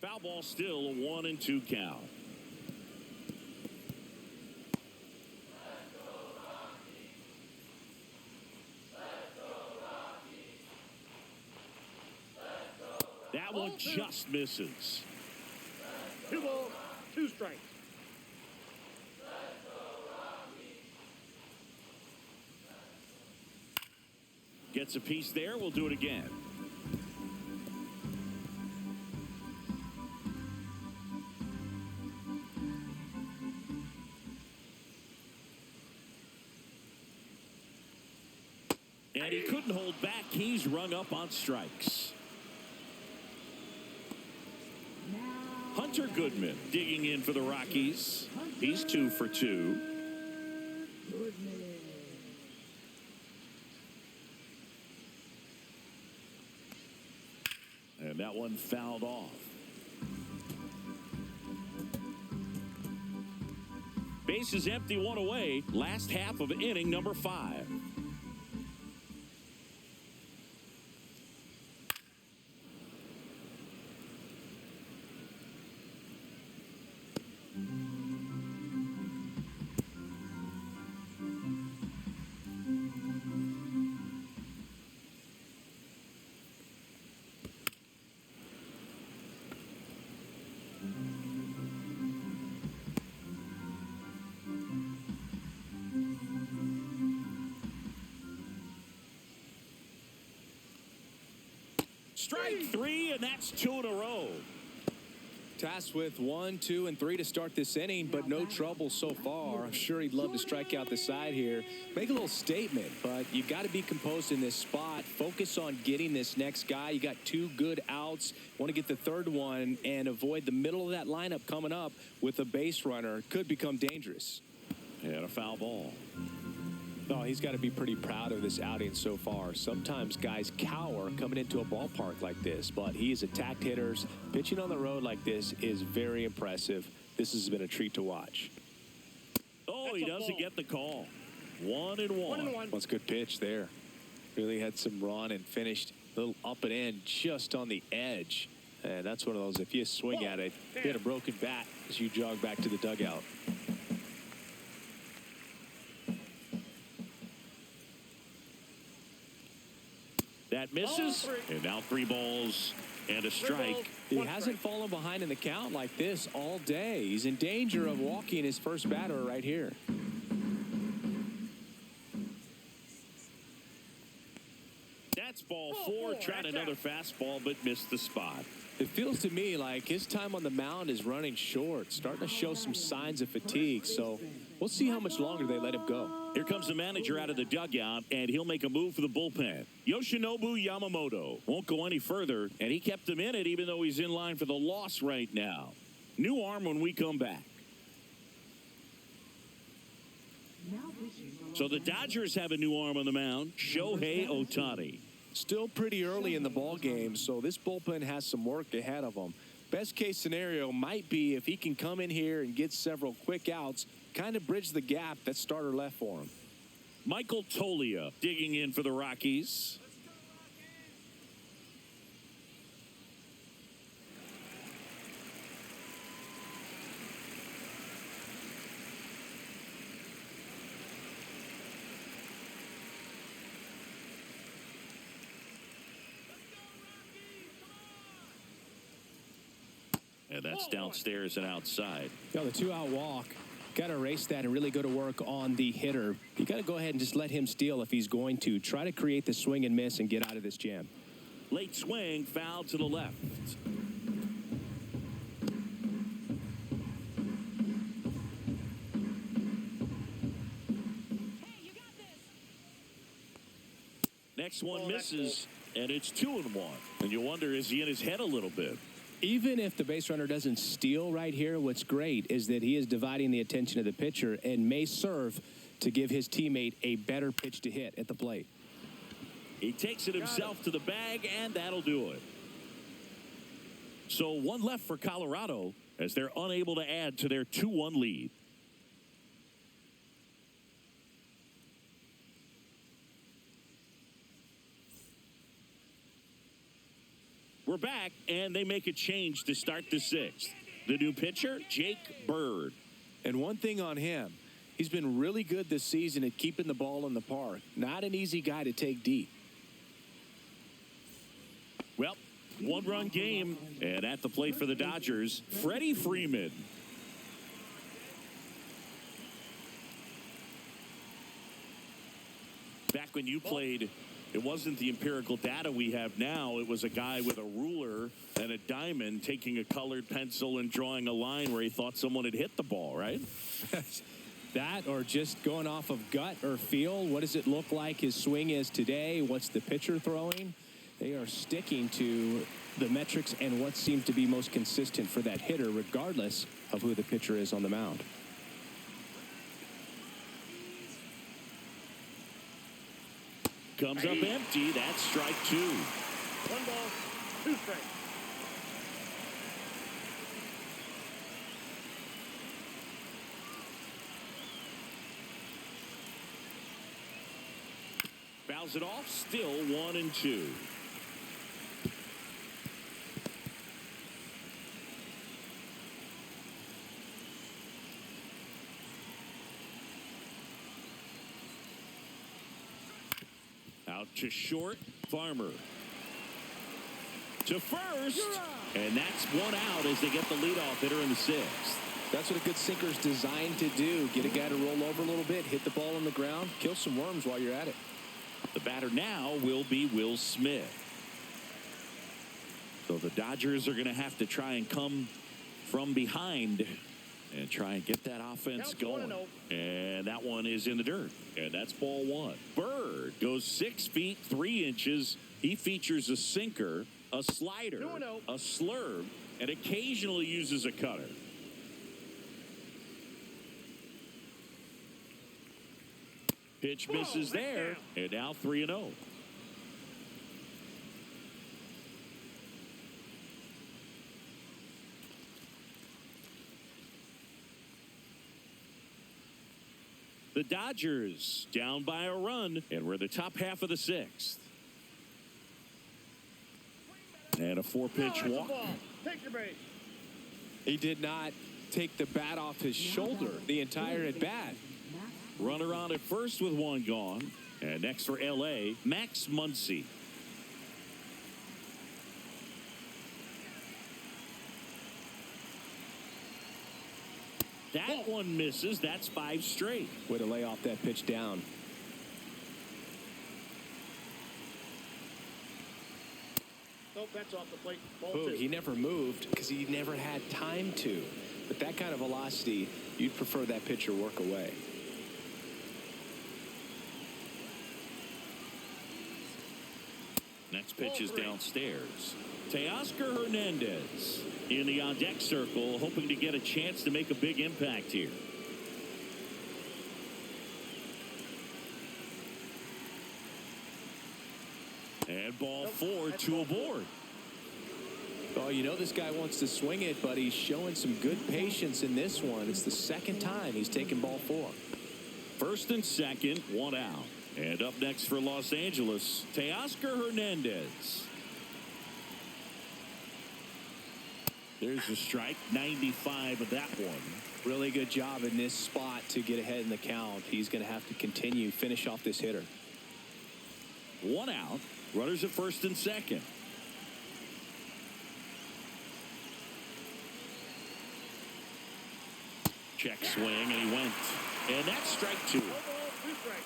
Foul ball, still a 1-2 count. That one just misses. 2 balls, 2 strikes. Gets a piece there. We'll do it again. And he couldn't hold back. He's rung up on strikes. Hunter Goodman digging in for the Rockies. He's 2 for 2. And that one fouled off. Base is empty, 1 away. Last half of inning number 5. Strike 3, and that's 2 in a row. Tasked with 1, 2, and 3 to start this inning, but no trouble so far. I'm sure he'd love to strike out the side here. Make a little statement, but you got to be composed in this spot. Focus on getting this next guy. You got 2 good outs. Want to get the 3rd one and avoid the middle of that lineup coming up with a base runner. Could become dangerous. And a foul ball. Oh, he's got to be pretty proud of this outing so far. Sometimes guys cower coming into a ballpark like this, but he's attacked hitters. Pitching on the road like this is very impressive. This has been a treat to watch. Oh, he doesn't get the call. 1-1. 1-1. That's a good pitch there. Really had some run and finished a little up and in just on the edge. And that's one of those, if you swing at it, you get a broken bat as you jog back to the dugout. That misses, and now 3 balls and a strike. He hasn't fallen behind in the count like this all day. He's in danger of walking his first batter right here. That's ball 4. Tried another fastball, but missed the spot. It feels to me like his time on the mound is running short, starting to show some signs of fatigue. So we'll see how much longer they let him go. Here comes the manager out of the dugout, and he'll make a move for the bullpen. Yoshinobu Yamamoto won't go any further, and he kept him in it even though he's in line for the loss right now. New arm when we come back. So the Dodgers have a new arm on the mound, Shohei Ohtani. Still pretty early in the ball game, so this bullpen has some work ahead of them. Best case scenario might be if he can come in here and get several quick outs, kind of bridge the gap that starter left for him. Michael Tolia digging in for the Rockies. And that's downstairs and outside. Yeah, the 2-out walk. Got to erase that and really go to work on the hitter. You got to go ahead and just let him steal if he's going to. Try to create the swing and miss and get out of this jam. Late swing, foul to the left. Next one misses, and it's 2-1. And you wonder, is he in his head a little bit? Even if the base runner doesn't steal right here, what's great is that he is dividing the attention of the pitcher and may serve to give his teammate a better pitch to hit at the plate. He takes it himself to the bag, and that'll do it. So one left for Colorado as they're unable to add to their 2-1 lead. We're back, and they make a change to start the sixth. The new pitcher, Jake Bird. And one thing on him, he's been really good this season at keeping the ball in the park. Not an easy guy to take deep. Well, one-run game, and at the plate for the Dodgers, Freddie Freeman. Back when you played, it wasn't the empirical data we have now. It was a guy with a ruler and a diamond taking a colored pencil and drawing a line where he thought someone had hit the ball, right? That or just going off of gut or feel. What does it look like his swing is today? What's the pitcher throwing? They are sticking to the metrics and what seems to be most consistent for that hitter, regardless of who the pitcher is on the mound. Comes up empty. That's strike two. 1 ball, 2 strikes. Fouls it off. Still 1-2. Out to short, Farmer. To first, and that's one out as they get the leadoff hitter in the sixth. That's what a good sinker is designed to do. Get a guy to roll over a little bit, hit the ball on the ground, kill some worms while you're at it. The batter now will be Will Smith. So the Dodgers are going to have to try and come from behind and try and get that offense going. And that one is in the dirt. And that's ball one. Bird goes 6 feet 3 inches. He features a sinker, a slider, a slurve, and occasionally uses a cutter. Pitch misses there, and now 3-0. The Dodgers down by a run, and we're in the top half of the sixth. And a 4-pitch walk. Take your base. He did not take the bat off his shoulder the entire at bat. Runner on at first with one gone. And next for L.A., Max Muncy. That one misses. That's 5 straight. Way to lay off that pitch down. Nope, that's off the plate. Ball Ooh, 2. he never moved because he never had time to. But that kind of velocity, you'd prefer that pitcher work away. Next pitch is downstairs. Teoscar Hernandez in the on-deck circle, hoping to get a chance to make a big impact here. And ball 4, 2 aboard. Oh, you know this guy wants to swing it, but he's showing some good patience in this one. It's the second time he's taken ball 4. First and second, 1 out. And up next for Los Angeles, Teoscar Hernandez. There's a strike, 95 of that one. Really good job in this spot to get ahead in the count. He's going to have to continue, finish off this hitter. 1 out, runners at first and second. Check swing, and he went. And that's strike 2. No ball, 2 strikes.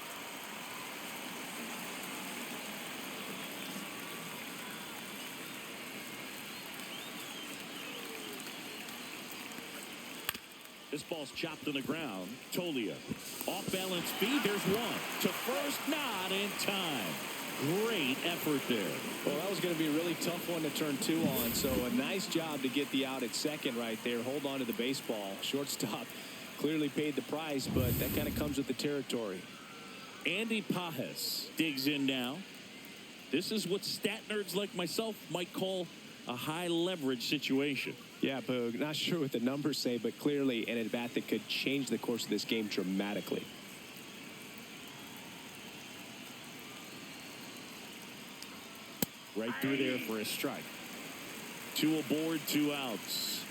This ball's chopped on the ground. Tolia. Off balance speed. There's one. To first, not in time. Great effort there. Well, that was going to be a really tough one to turn 2 on. So a nice job to get the out at second right there. Hold on to the baseball. Shortstop clearly paid the price, but that kind of comes with the territory. Andy Pajes digs in now. This is what stat nerds like myself might call a high leverage situation. Yeah, Boog, not sure what the numbers say, but clearly an at-bat that could change the course of this game dramatically. Right through there for a strike. 2 aboard, 2 outs.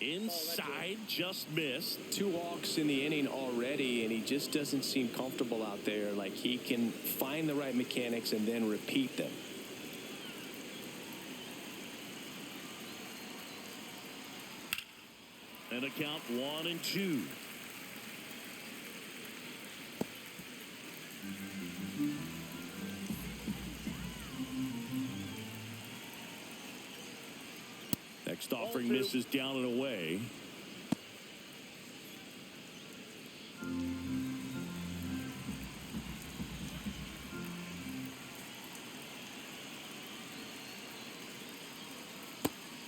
Inside, just missed. 2 walks in the inning already, and he just doesn't seem comfortable out there. Like he can find the right mechanics and then repeat them. And a count 1-2. Next offering misses down and away.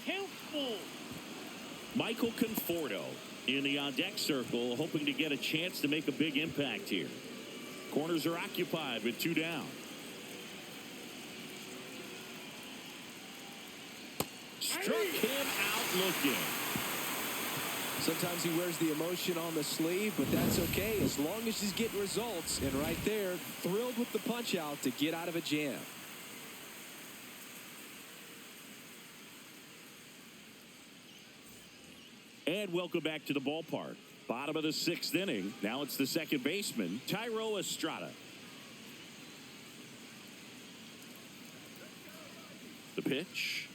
Count full. Michael Conforto in the on-deck circle, hoping to get a chance to make a big impact here. Corners are occupied with 2 down. Struck him out looking. Sometimes he wears the emotion on the sleeve, but that's okay as long as he's getting results. And right there, thrilled with the punch out to get out of a jam. And welcome back to the ballpark. Bottom of the 6th inning. Now it's the second baseman, Thairo Estrada. The pitch.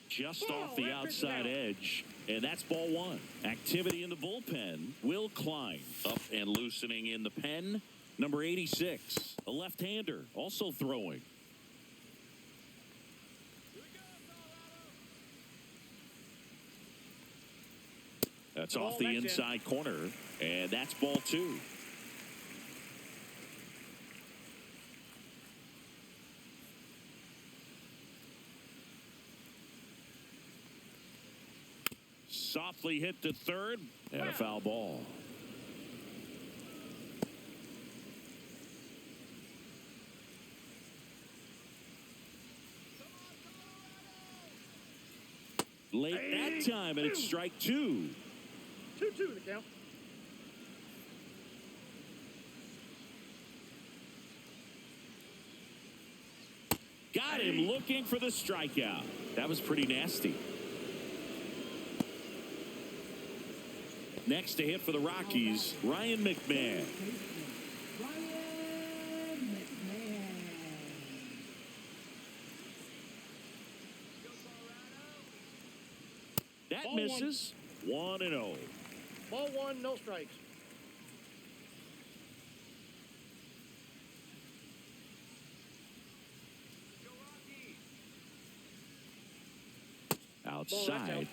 Just off the outside edge. And that's ball 1. Activity in the bullpen. Will Klein up and loosening in the pen. Number 86, a left-hander, also throwing. That's off the inside corner, and that's ball 2. Softly hit to third, and a foul ball. Late that time, and it's strike 2. 2-2 the count. Got him looking for the strikeout. That was pretty nasty. Next to hit for the Rockies, Ryan McMahon. That Ball misses. 1-0. Ball 1, no strikes. Outside.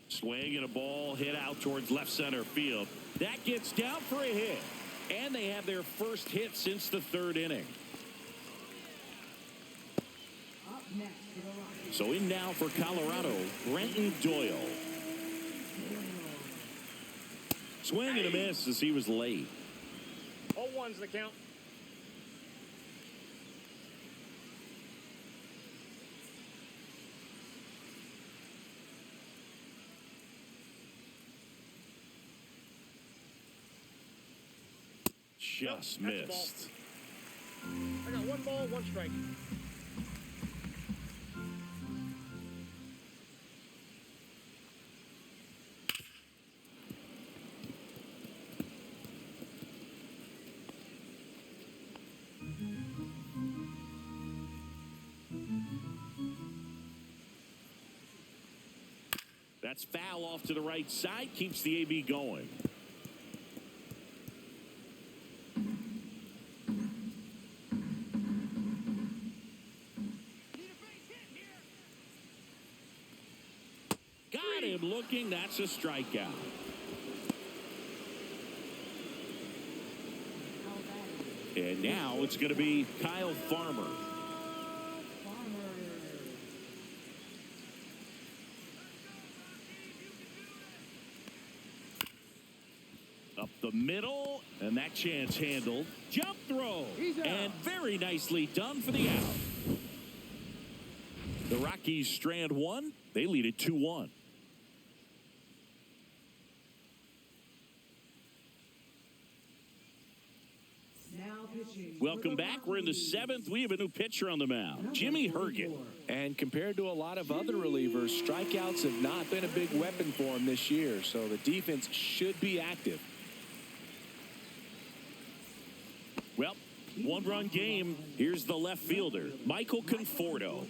Swing and a ball hit out towards left center field. That gets down for a hit. And they have their first hit since the 3rd inning. Up next for the Rockies. So in now for Colorado, Brenton Doyle. Swing and a miss as he was late. All 1's the count. Just Nope, that's missed. I got 1 ball, 1 strike. That's foul off to the right side. Keeps the AB going. Got him looking. That's a strikeout. And now it's going to be Kyle Farmer. Up the middle, and that chance handled. Jump throw, and very nicely done for the out. The Rockies strand one. They lead it 2-1. Welcome back. We're in the 7th. We have a new pitcher on the mound, Jimmy Herget. And compared to a lot of other relievers, strikeouts have not been a big weapon for him this year, so the defense should be active. Well, one-run game. Here's the left fielder, Michael Conforto.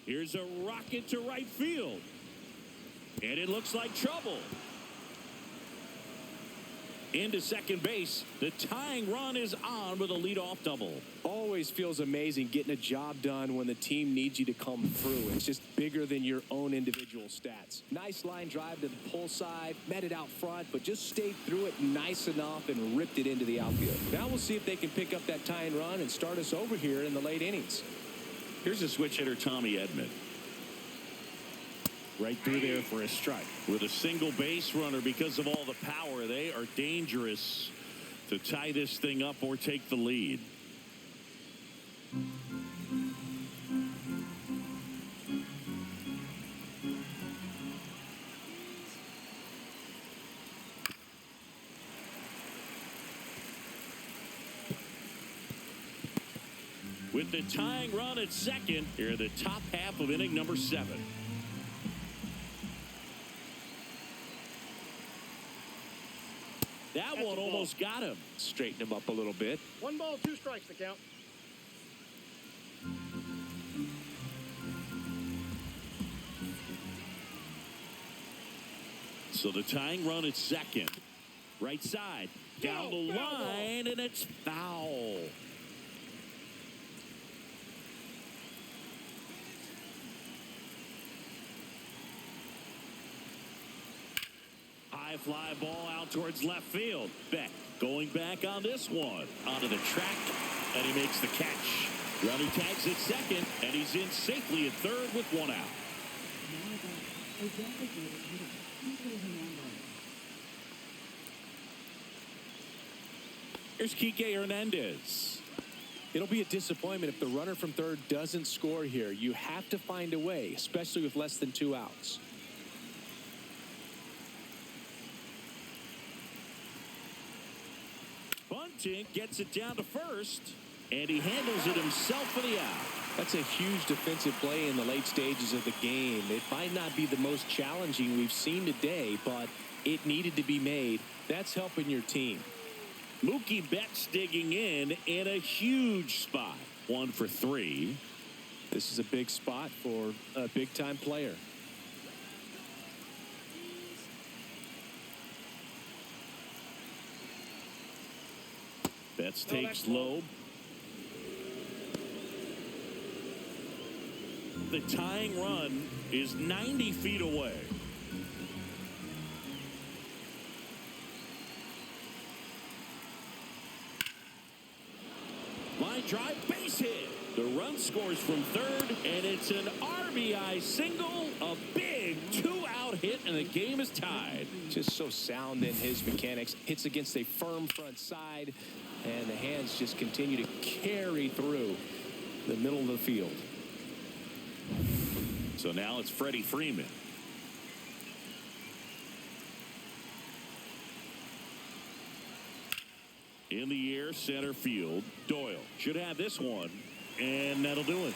Here's a rocket to right field. And it looks like trouble. Into second base. The tying run is on with a leadoff double. Always feels amazing getting a job done when the team needs you to come through. It's just bigger than your own individual stats. Nice line drive to the pull side, met it out front, but just stayed through it nice enough and ripped it into the outfield. Now we'll see if they can pick up that tying run and start us over here in the late innings. Here's a switch hitter, Tommy Edman. Right through there for a strike. With a single base runner, because of all the power, they are dangerous to tie this thing up or take the lead. With the tying run at second, here the top half of inning number 7. That one almost got him. Straighten him up a little bit. 1 ball, 2 strikes the count. So the tying run at second. Right side. Down the line, and it's foul. High fly ball out towards left field. Beck going back on this one. Onto the track, and he makes the catch. Runner tags at second, and he's in safely at third with 1 out. Here's Kike Hernandez. It'll be a disappointment if the runner from third doesn't score here. You have to find a way, especially with less than 2 outs. Bunting gets it down to first, and he handles it himself for the out. That's a huge defensive play in the late stages of the game. It might not be the most challenging we've seen today, but it needed to be made. That's helping your team. Mookie Betts digging in a huge spot. 1 for 3. This is a big spot for a big-time player. Betts takes low. The tying run is 90 feet away. Line drive, base hit. The run scores from third, and it's an RBI single, a big 2-out hit, and the game is tied. Just so sound in his mechanics. Hits against a firm front side, and the hands just continue to carry through the middle of the field. So now it's Freddie Freeman. In the air, center field. Doyle should have this one, and that'll do it.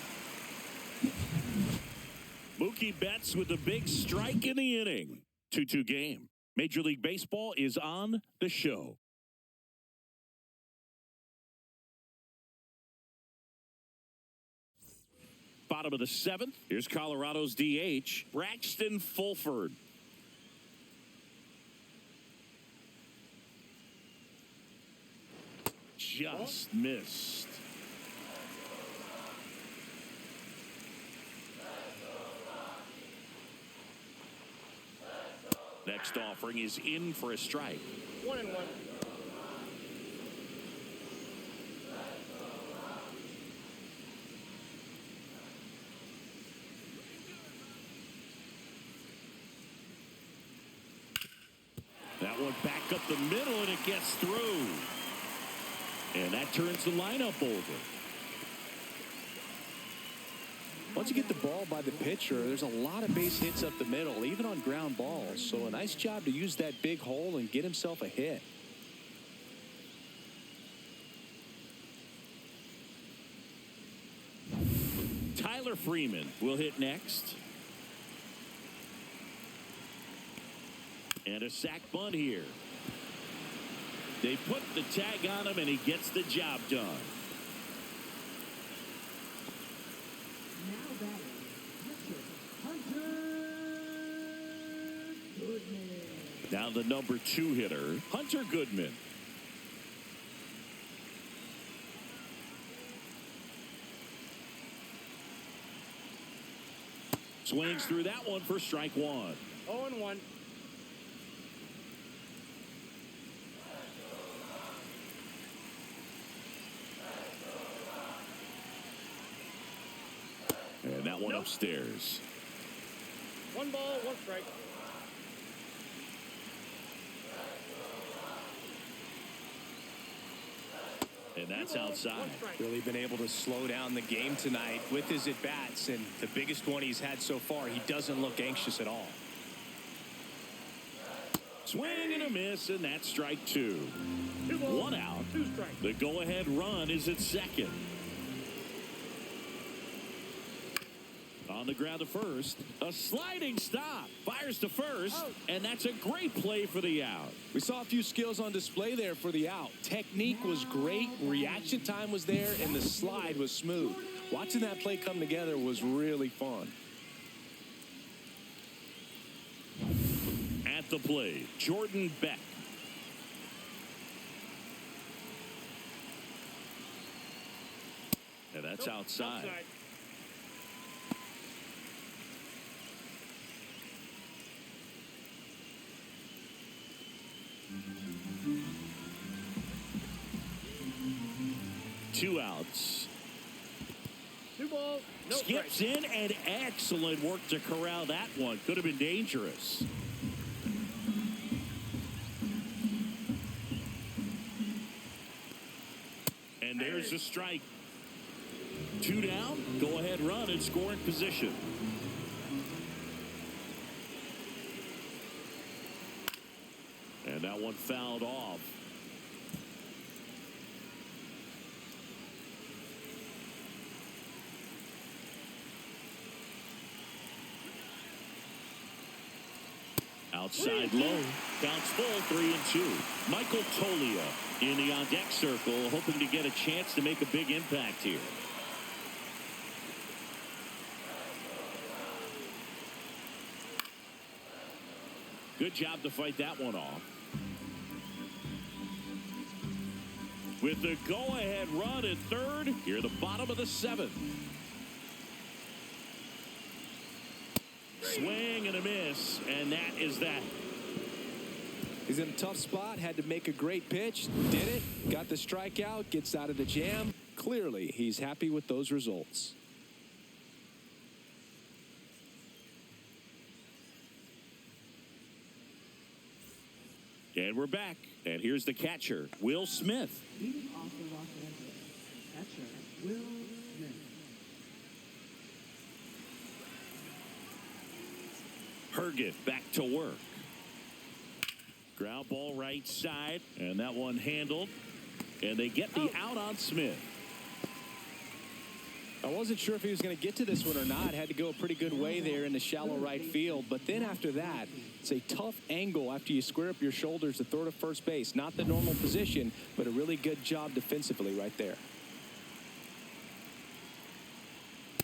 Mookie Betts with a big strike in the inning. 2-2 game. Major League Baseball is on the show. bottom of the 7th. Here's Colorado's DH, Braxton Fulford. Just missed. Next offering is in for a strike. 1-1. That one back up the middle, and it gets through. And that turns the lineup over. Once you get the ball by the pitcher, there's a lot of base hits up the middle, even on ground balls. So a nice job to use that big hole and get himself a hit. Tyler Freeman will hit next. And a sac bunt here. They put the tag on him, and he gets the job done. Now batting, Hunter Goodman. Now the number 2 hitter, Hunter Goodman. Swings through that one for strike 1. 0-1. And that one upstairs. 1 ball, 1 strike. And that's 2 balls, outside. 1 strike. Really been able to slow down the game tonight with his at-bats, and the biggest one he's had so far, he doesn't look anxious at all. Swing and a miss, and that's strike 2. 2 balls, 1 out. 2 strikes. The go-ahead run is at second. On the ground to first, a sliding stop, fires to first, and that's a great play for the out. We saw a few skills on display there for the out. Technique was great, reaction time was there, and the slide was smooth. Watching that play come together was really fun. At the plate, Jordan Beck. And that's outside. 2 outs. 2 balls, no Skips strikes. in, and excellent work to corral that one. Could have been dangerous. And there's a strike. 2 down, go ahead run and scoring position. And that one fouled off. Outside low, counts full, 3-2. Michael Tolia in the on-deck circle, hoping to get a chance to make a big impact here. Good job to fight that one off. With the go-ahead run at third, here the bottom of the 7th. Swing and a miss, and that is that. He's in a tough spot, had to make a great pitch, did it, got the strikeout, gets out of the jam. Clearly, he's happy with those results. And we're back, and here's the catcher, Will Smith. Leading off the Los Angeles, catcher Will Smith. Herget back to work. Ground ball right side, and that one handled. And they get the out on Smith. I wasn't sure if he was going to get to this one or not. Had to go a pretty good way there in the shallow right field. But then after that, it's a tough angle after you square up your shoulders to throw to first base. Not the normal position, but a really good job defensively right there.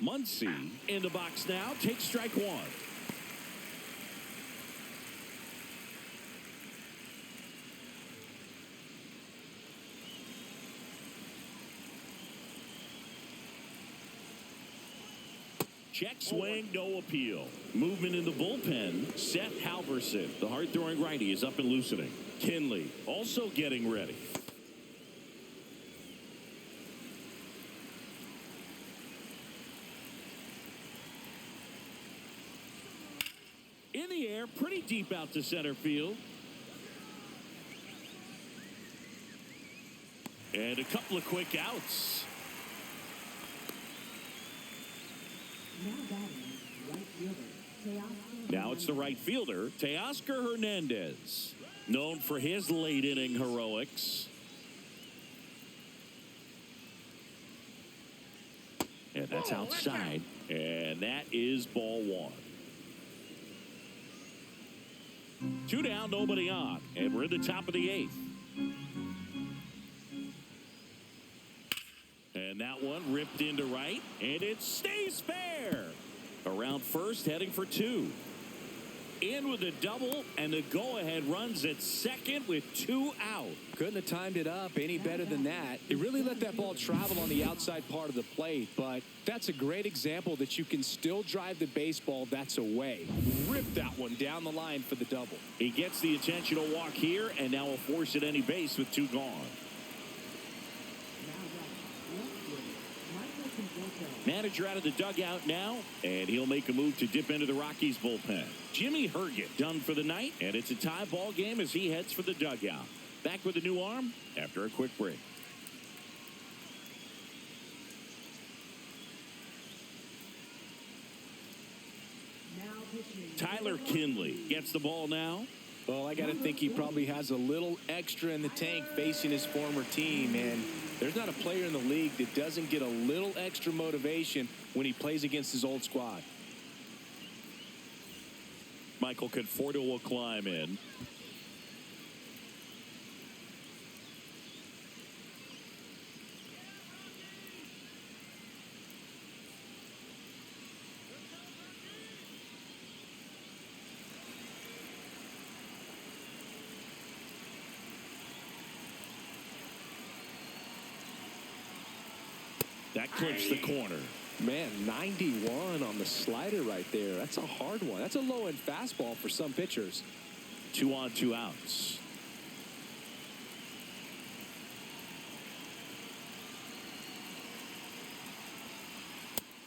Muncy in the box now. Takes strike one. Check swing, no appeal. Movement in the bullpen. Seth Halverson, the hard-throwing righty, is up and loosening. Kinley also getting ready. In the air, pretty deep out to center field. And a couple of quick outs. Now batting, right fielder, Teoscar. Now it's the right fielder, Teoscar Hernandez, known for his late inning heroics. And that's outside. And that is ball one. 2 down, nobody on. And we're in the top of the 8th. And that one ripped into right. And it stays fair. Around first, heading for 2. In with a double, and the go-ahead runs at second with 2 out. Couldn't have timed it up any better than that. It really let that ball travel on the outside part of the plate, but that's a great example that you can still drive the baseball that's away. Rip that one down the line for the double. He gets the intentional walk here, and now will force at any base with 2 gone. Manager out of the dugout now, and he'll make a move to dip into the Rockies bullpen. Jimmy Herget done for the night, and it's a tie ball game as he heads for the dugout. Back with a new arm after a quick break. Tyler Kinley gets the ball now. Well, I got to think he probably has a little extra in the tank facing his former team, and there's not a player in the league that doesn't get a little extra motivation when he plays against his old squad. Michael Conforto will climb in. That clips the corner. Man, 91 on the slider right there. That's a hard one. That's a low-end fastball for some pitchers. 2 on, 2 outs.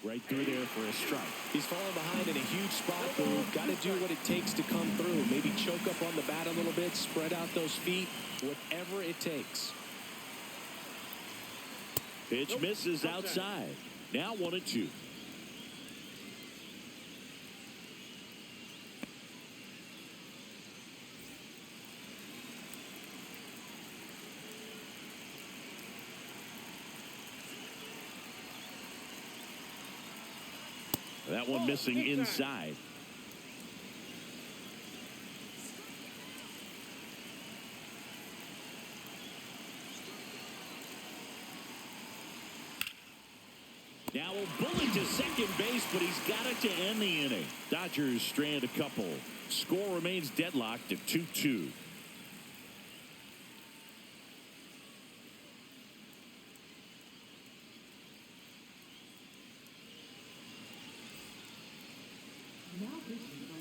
Right through there for a strike. He's falling behind in a huge spot, though. Got to do what it takes to come through. Maybe choke up on the bat a little bit, spread out those feet, whatever it takes. Pitch misses outside. Now 1-2. That one missing inside. Now a bullet to second base, but he's got it to end the inning. Dodgers strand a couple. Score remains deadlocked at 2-2.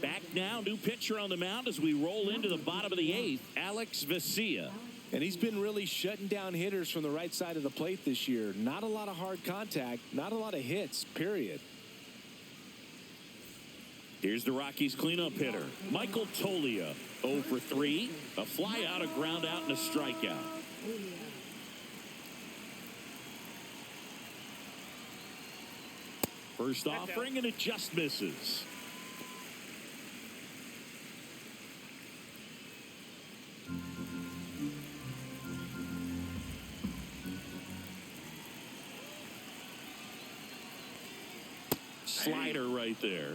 Back now, new pitcher on the mound as we roll into the bottom of the 8th, Alex Vesia. And he's been really shutting down hitters from the right side of the plate this year. Not a lot of hard contact, not a lot of hits, period. Here's the Rockies cleanup hitter, Michael Toglia, 0 for 3, a fly out, a ground out, and a strikeout. First offering, and it just misses. Slider right there.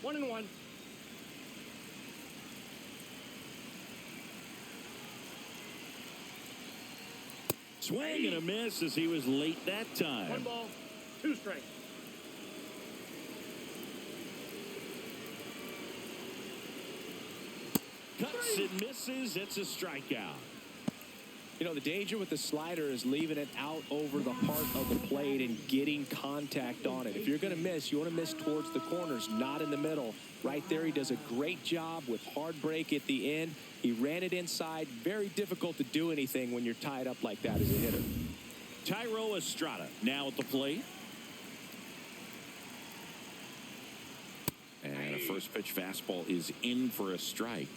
1-1. Swing and a miss as he was late that 1 time. ball, 2 strikes. Cuts and misses. It's a strikeout. You know, the danger with the slider is leaving it out over the heart of the plate and getting contact on it. If you're going to miss, you want to miss towards the corners, not in the middle. Right there, he does a great job with hard break at the end. He ran it inside. Very difficult to do anything when you're tied up like that as a hitter. Tyro Estrada now at the plate. And a first pitch fastball is in for a strike.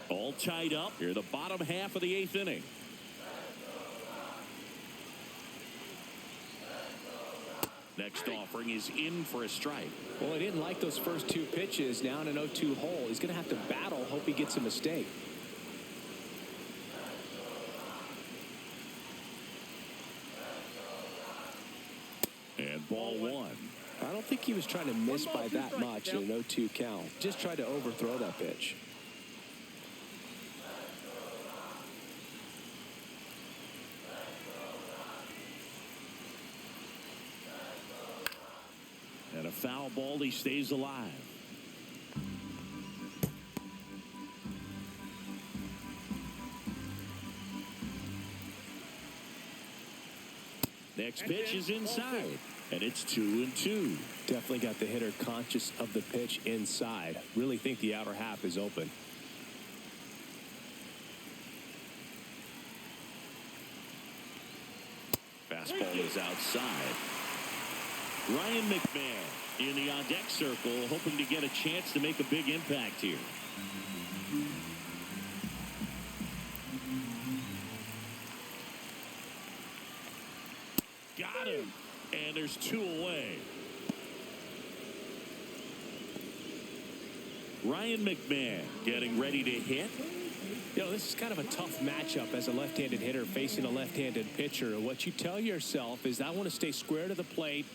All tied up here, the bottom half of the 8th inning. Next offering is in for a strike. Well, he didn't like those first 2 pitches. Now in an 0-2 hole, he's going to have to battle, hope he gets a mistake. And ball 1. I don't think he was trying to miss by that much in an 0-2 count. Just tried to overthrow that pitch. And a foul ball, he stays alive. Next pitch is inside, and it's 2-2. Definitely got the hitter conscious of the pitch inside. Really think the outer half is open. Fastball is outside. Ryan McMahon in the on-deck circle, hoping to get a chance to make a big impact here. Got him, and there's 2 away. Ryan McMahon getting ready to hit. You know, this is kind of a tough matchup as a left-handed hitter facing a left-handed pitcher. What you tell yourself is, I want to stay square to the plate,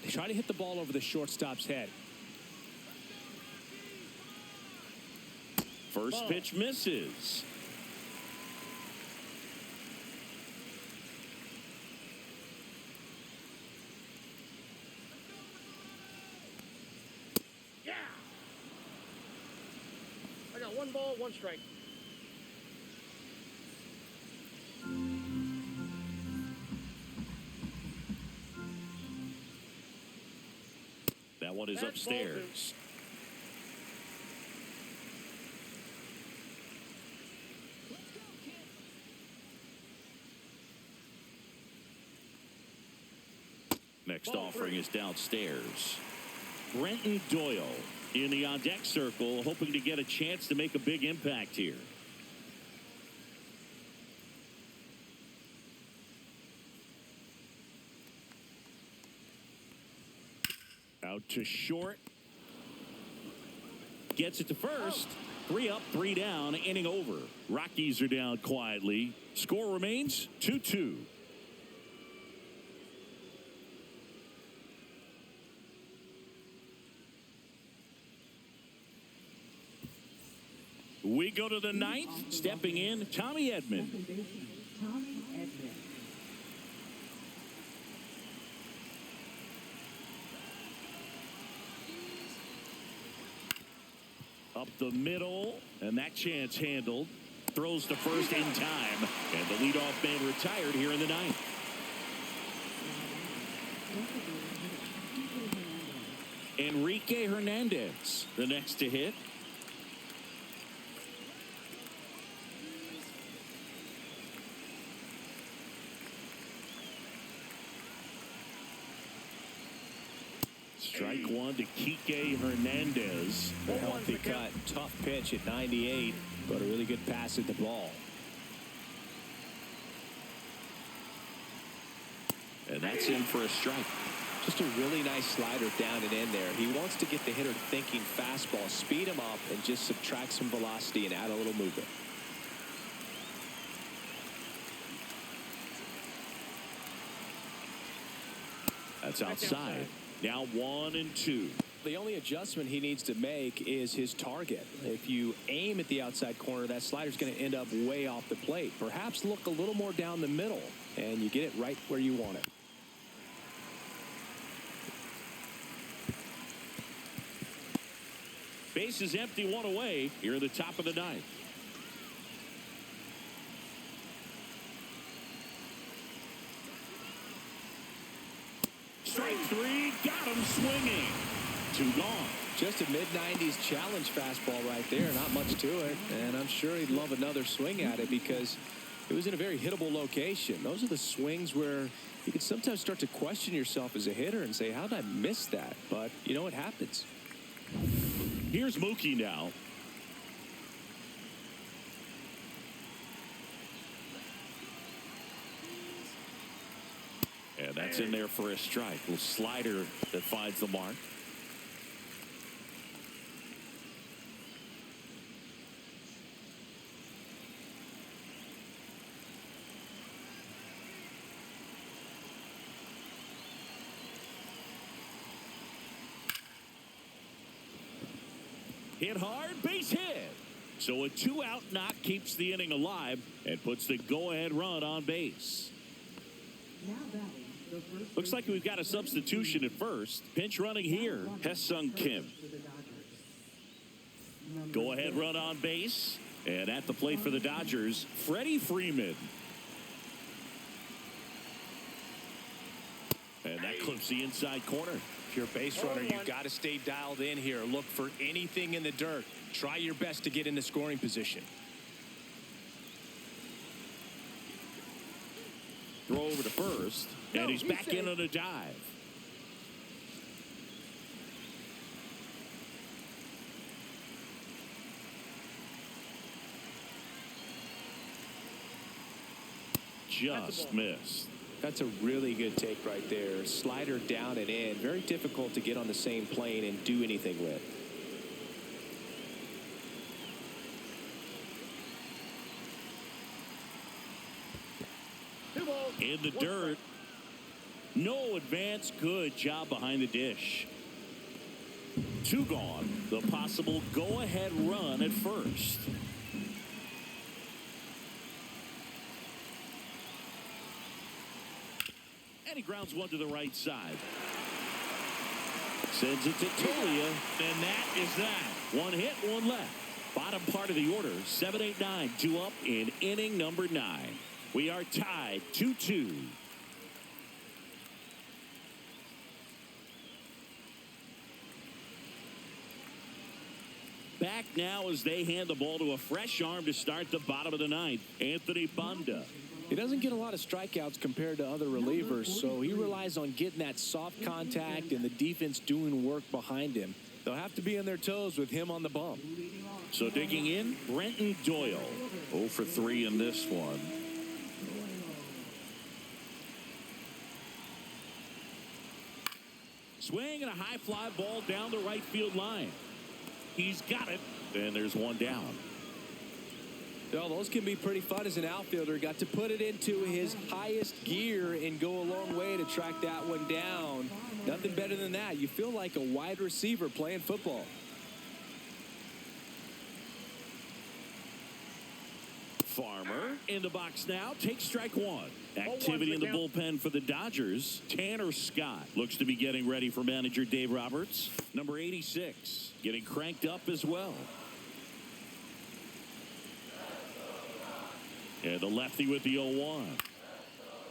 try to hit the ball over the shortstop's head. First pitch misses. Yeah. I got 1 ball, 1 strike. That one is upstairs. Next offering is downstairs. Brenton Doyle in the on-deck circle, hoping to get a chance to make a big impact here. Out to short. Gets it to first. 3 up, 3 down, inning over. Rockies are down quietly. Score remains 2-2. We go to the 9th. Stepping in, Tommy Edman. Second baseman, Tommy Edman. Up the middle, and that chance handled. Throws to first in time, and the leadoff man retired here in the 9th. Enrique Hernandez, the next to hit. Strike 1 to Kike Hernandez. A healthy cut. Tough pitch at 98, but a really good pass at the ball. And that's in for a strike. Just a really nice slider down and in there. He wants to get the hitter thinking fastball, speed him up, and just subtract some velocity and add a little movement. That's outside. Now 1-2. The only adjustment he needs to make is his target. If you aim at the outside corner, that slider's going to end up way off the plate. Perhaps look a little more down the middle, and you get it right where you want it. Base is empty, one away here in the top of the ninth. Strike three, got him swinging. Two gone. Just a mid-90s challenge fastball right there. Not much to it. And I'm sure he'd love another swing at it because it was in a very hittable location. Those are the swings where you can sometimes start to question yourself as a hitter and say, how did I miss that? But, you know, it happens. Here's Mookie now. And that's in there for a strike. Little slider that finds the mark. Hit hard, base hit. So a 2-out knock keeps the inning alive and puts the go-ahead run on base. Now batting, the first Looks like we've got a substitution at first. Pinch running here, Hesung Kim. for the Dodgers. Go-ahead run on base. And at the plate for the Dodgers, Freddie Freeman. And that clips the inside corner. If you're a base runner, you've got to stay dialed in here. Look for anything in the dirt. Try your best to get into scoring position. Throw over to first. And he's back in on a dive. Just missed. That's a really good take right there. Slider down and in. Very difficult to get on the same plane and do anything with. In the dirt. No advance. Good job behind the dish. Two gone. The possible go-ahead run at first. And he grounds one to the right side. Sends it to Tulia. And that is that. One hit, one left. Bottom part of the order. 7, 8, 9. 2 up in inning number 9. We are tied 2-2. Back now as they hand the ball to a fresh arm to start the bottom of the ninth. Anthony Banda. He doesn't get a lot of strikeouts compared to other relievers, so he relies on getting that soft contact and the defense doing work behind him. They'll have to be on their toes with him on the bump. So digging in, Brenton Doyle. 0 for 3 in this one. Swing and a high fly ball down the right field line. He's got it, and there's one down. Well, those can be pretty fun as an outfielder. Got to put it into his highest gear and go a long way to track that one down. Nothing better than that. You feel like a wide receiver playing football. Farmer in the box now. Takes strike one. Activity in the bullpen for the Dodgers. Tanner Scott looks to be getting ready for manager Dave Roberts. Number 86 getting cranked up as well. And the lefty with the 0-1.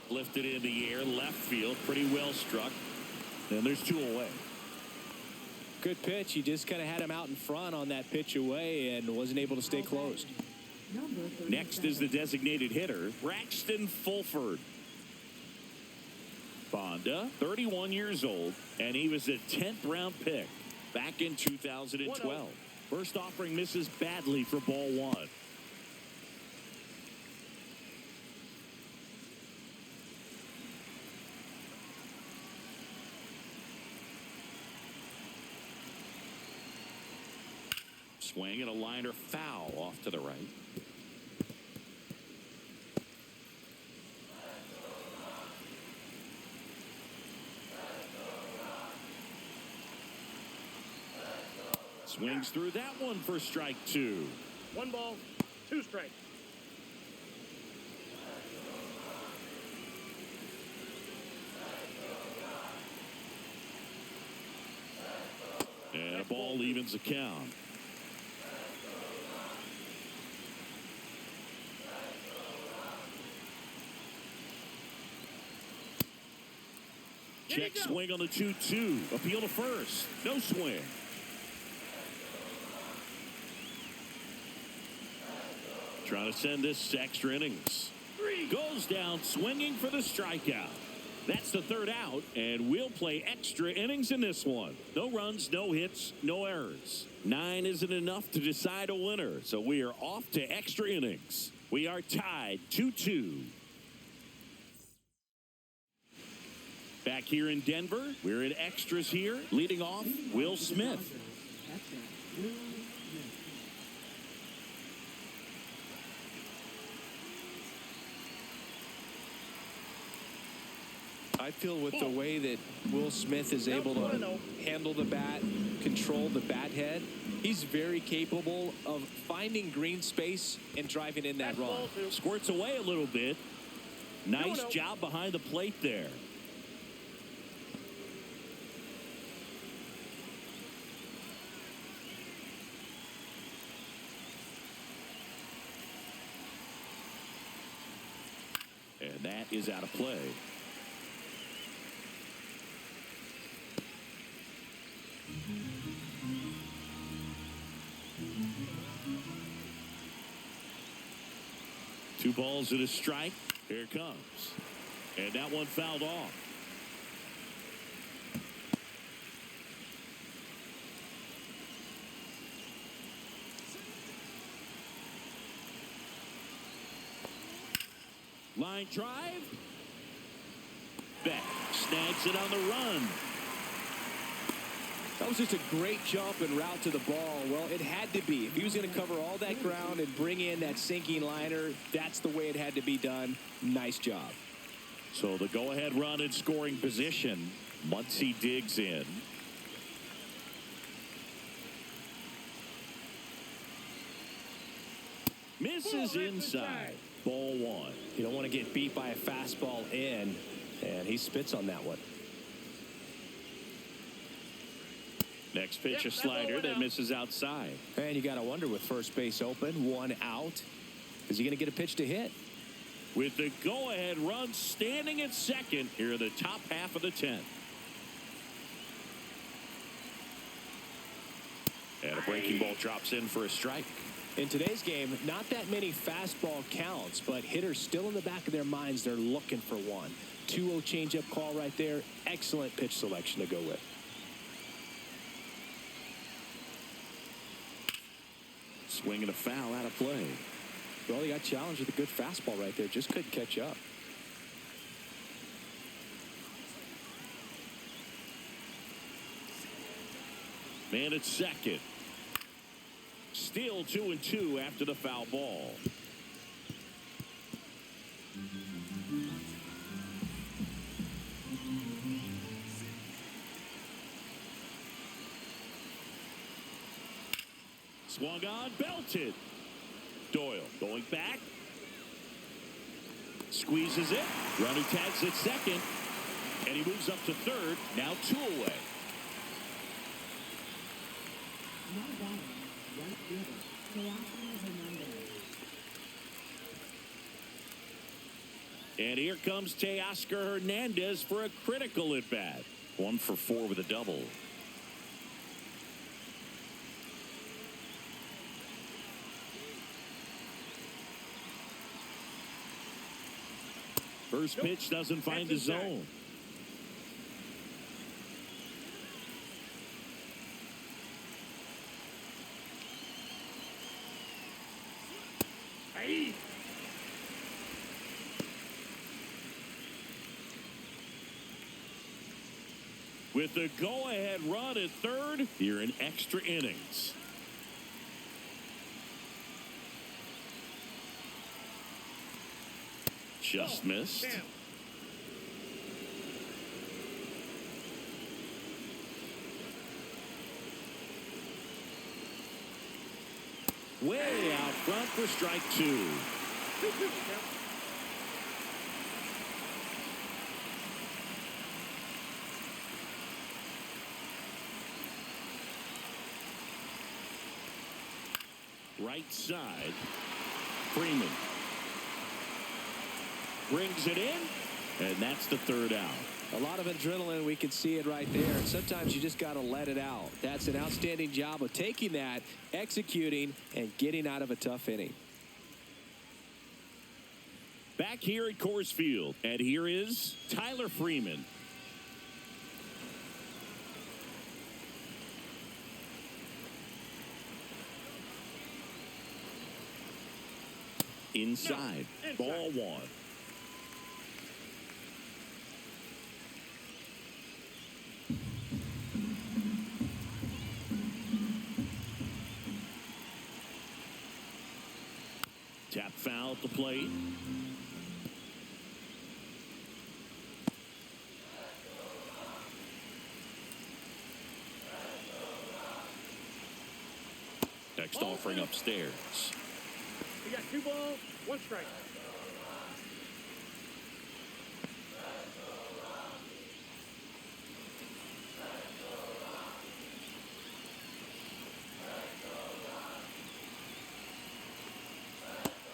Lifted in the air, left field, pretty well struck. And there's 2 away. Good pitch. He just kind of had him out in front on that pitch away and wasn't able to stay closed. Next is the designated hitter, Braxton Fulford. Banda, 31 years old, and he was a 10th round pick back in 2012. First offering misses badly for ball 1. Swing and a liner foul off to the right. Swings through that one for strike 2. 1 ball, 2 strikes. And a ball evens the count. Check swing on the 2-2. Appeal to first. No swing. Trying to send this to extra innings. Goes down swinging for the strikeout. That's the third out, and we'll play extra innings in this one. No runs, no hits, no errors. 9 isn't enough to decide a winner, so we are off to extra innings. We are tied 2-2. Back here in Denver, we're in extras here. Leading off, Will Smith. I feel with the way that Will Smith is able to handle the bat, control the bat head, he's very capable of finding green space and driving in that run. Squirts away a little bit. Nice job behind the plate there. And that is out of play. Two balls and a strike. Here it comes. And that one fouled off. Line drive. Beck snags it on the run. That was just a great jump and route to the ball. Well, it had to be. If he was going to cover all that ground and bring in that sinking liner, that's the way it had to be done. Nice job. So the go-ahead run in scoring position. Muncy digs in. Misses inside. Ball 1. You don't want to get beat by a fastball in, and he spits on that one. Next pitch, a slider that misses outside. And you got to wonder, with first base open, 1 out, is he going to get a pitch to hit? With the go-ahead run standing at second here in the top half of the 10th. And a breaking ball drops in for a strike. In today's game, not that many fastball counts, but hitters still in the back of their minds, they're looking for one. 2-0 changeup call right there. Excellent pitch selection to go with. Swing and a foul out of play. Well, he got challenged with a good fastball right there. Just couldn't catch up. Man at second. Still 2-2 after the foul ball. Swung on, belted. Doyle going back. Squeezes it. Runner tags at second. And he moves up to third. Now 2 away. And here comes Teoscar Hernandez for a critical at bat. 1 for 4 with a double. First pitch doesn't find the zone. Hey. With the go-ahead run at third, here in extra innings. Just missed. Damn. Way out front for strike 2. Right side. Freeman brings it in, And that's the third out. A lot of adrenaline, we can see it right there. And sometimes you just got to let it out. That's an outstanding job of taking that, executing, and getting out of a tough inning. Back here at Coors Field, and here is Tyler Freeman. Inside, ball one. Tap foul at the plate. Next offering upstairs. We got 2 balls, 1 strike.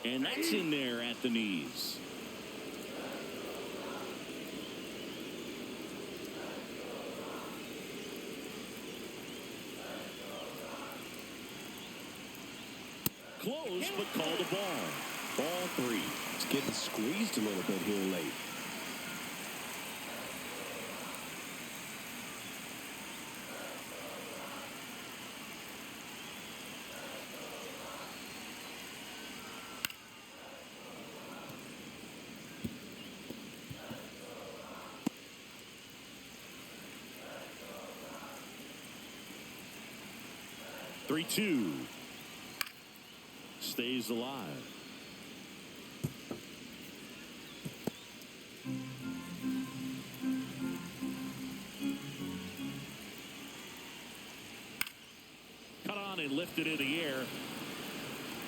And that's in there at the knees. Close, but called a ball. Ball 3. It's getting squeezed a little bit here late. Three-two. Stays alive. Cut on and lifted in the air.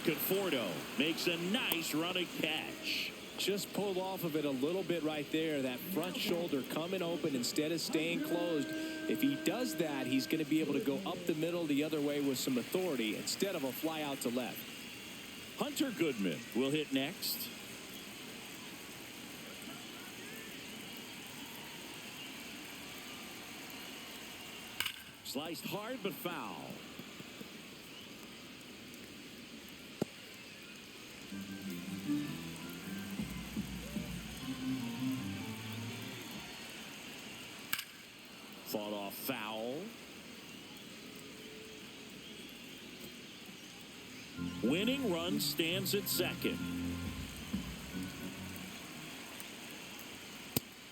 Conforto makes a nice running catch. Just pulled off of it a little bit right there. That front shoulder coming open instead of staying closed. If he does that, he's going to be able to go up the middle the other way with some authority instead of a fly out to left. Hunter Goodman will hit next. Sliced hard but foul. Fought off foul. Winning run stands at second.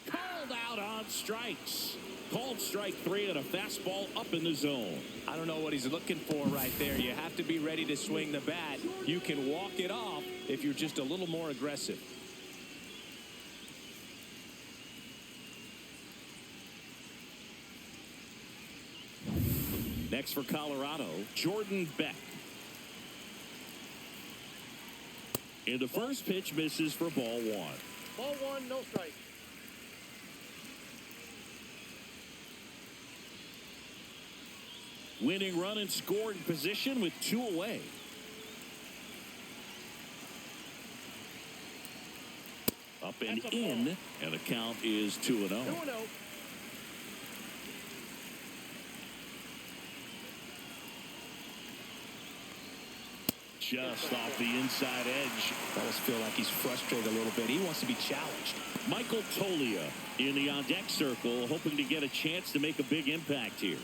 Called out on strikes. Called strike 3 and a fastball up in the zone. I don't know what he's looking for right there. You have to be ready to swing the bat. You can walk it off if you're just a little more aggressive. Next for Colorado, Jordan Beck. And the first pitch misses for ball 1. Ball 1, no strike. Winning run in scoring position with 2 away. Up and in, and the count is 2-0. 2-0. Just off the inside edge. I almost feel like he's frustrated a little bit. He wants to be challenged. Michael Tolia in the on-deck circle, hoping to get a chance to make a big impact here.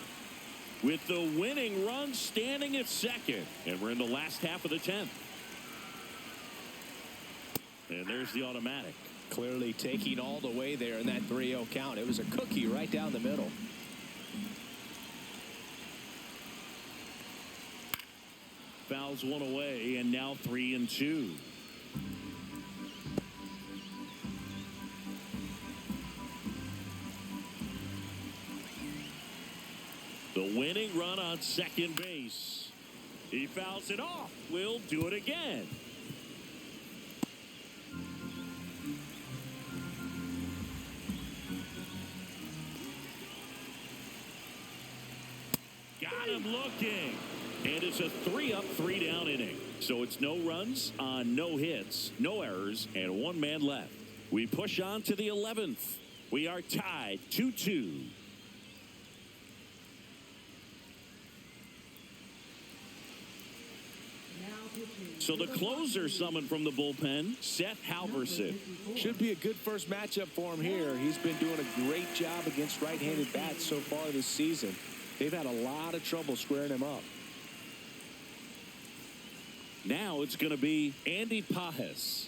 With the winning run standing at second. And we're in the last half of the 10th. And there's the automatic. Clearly taking all the way there in that 3-0 count. It was a cookie right down the middle. Fouls 1 away, and now 3-2. The winning run on second base. He fouls it off. We'll do it again. Got him looking. And it's a 3-up, 3-down inning. So it's no runs on no hits, no errors, and 1 man left. We push on to the 11th. We are tied 2-2. So the closer summoned from the bullpen, Seth Halverson. Should be a good first matchup for him here. He's been doing a great job against right-handed bats so far this season. They've had a lot of trouble squaring him up. Now it's going to be Andy Pajes.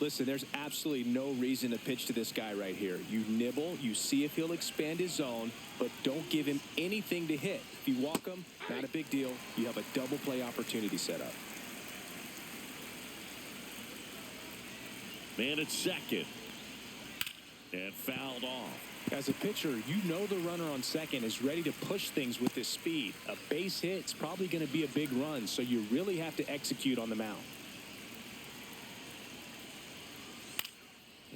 Listen, there's absolutely no reason to pitch to this guy right here. You nibble, you see if he'll expand his zone, but don't give him anything to hit. If you walk him, not a big deal. You have a double play opportunity set up. Man at second. And fouled off. As a pitcher, you know the runner on second is ready to push things with this speed. A base hit's probably going to be a big run, so you really have to execute on the mound.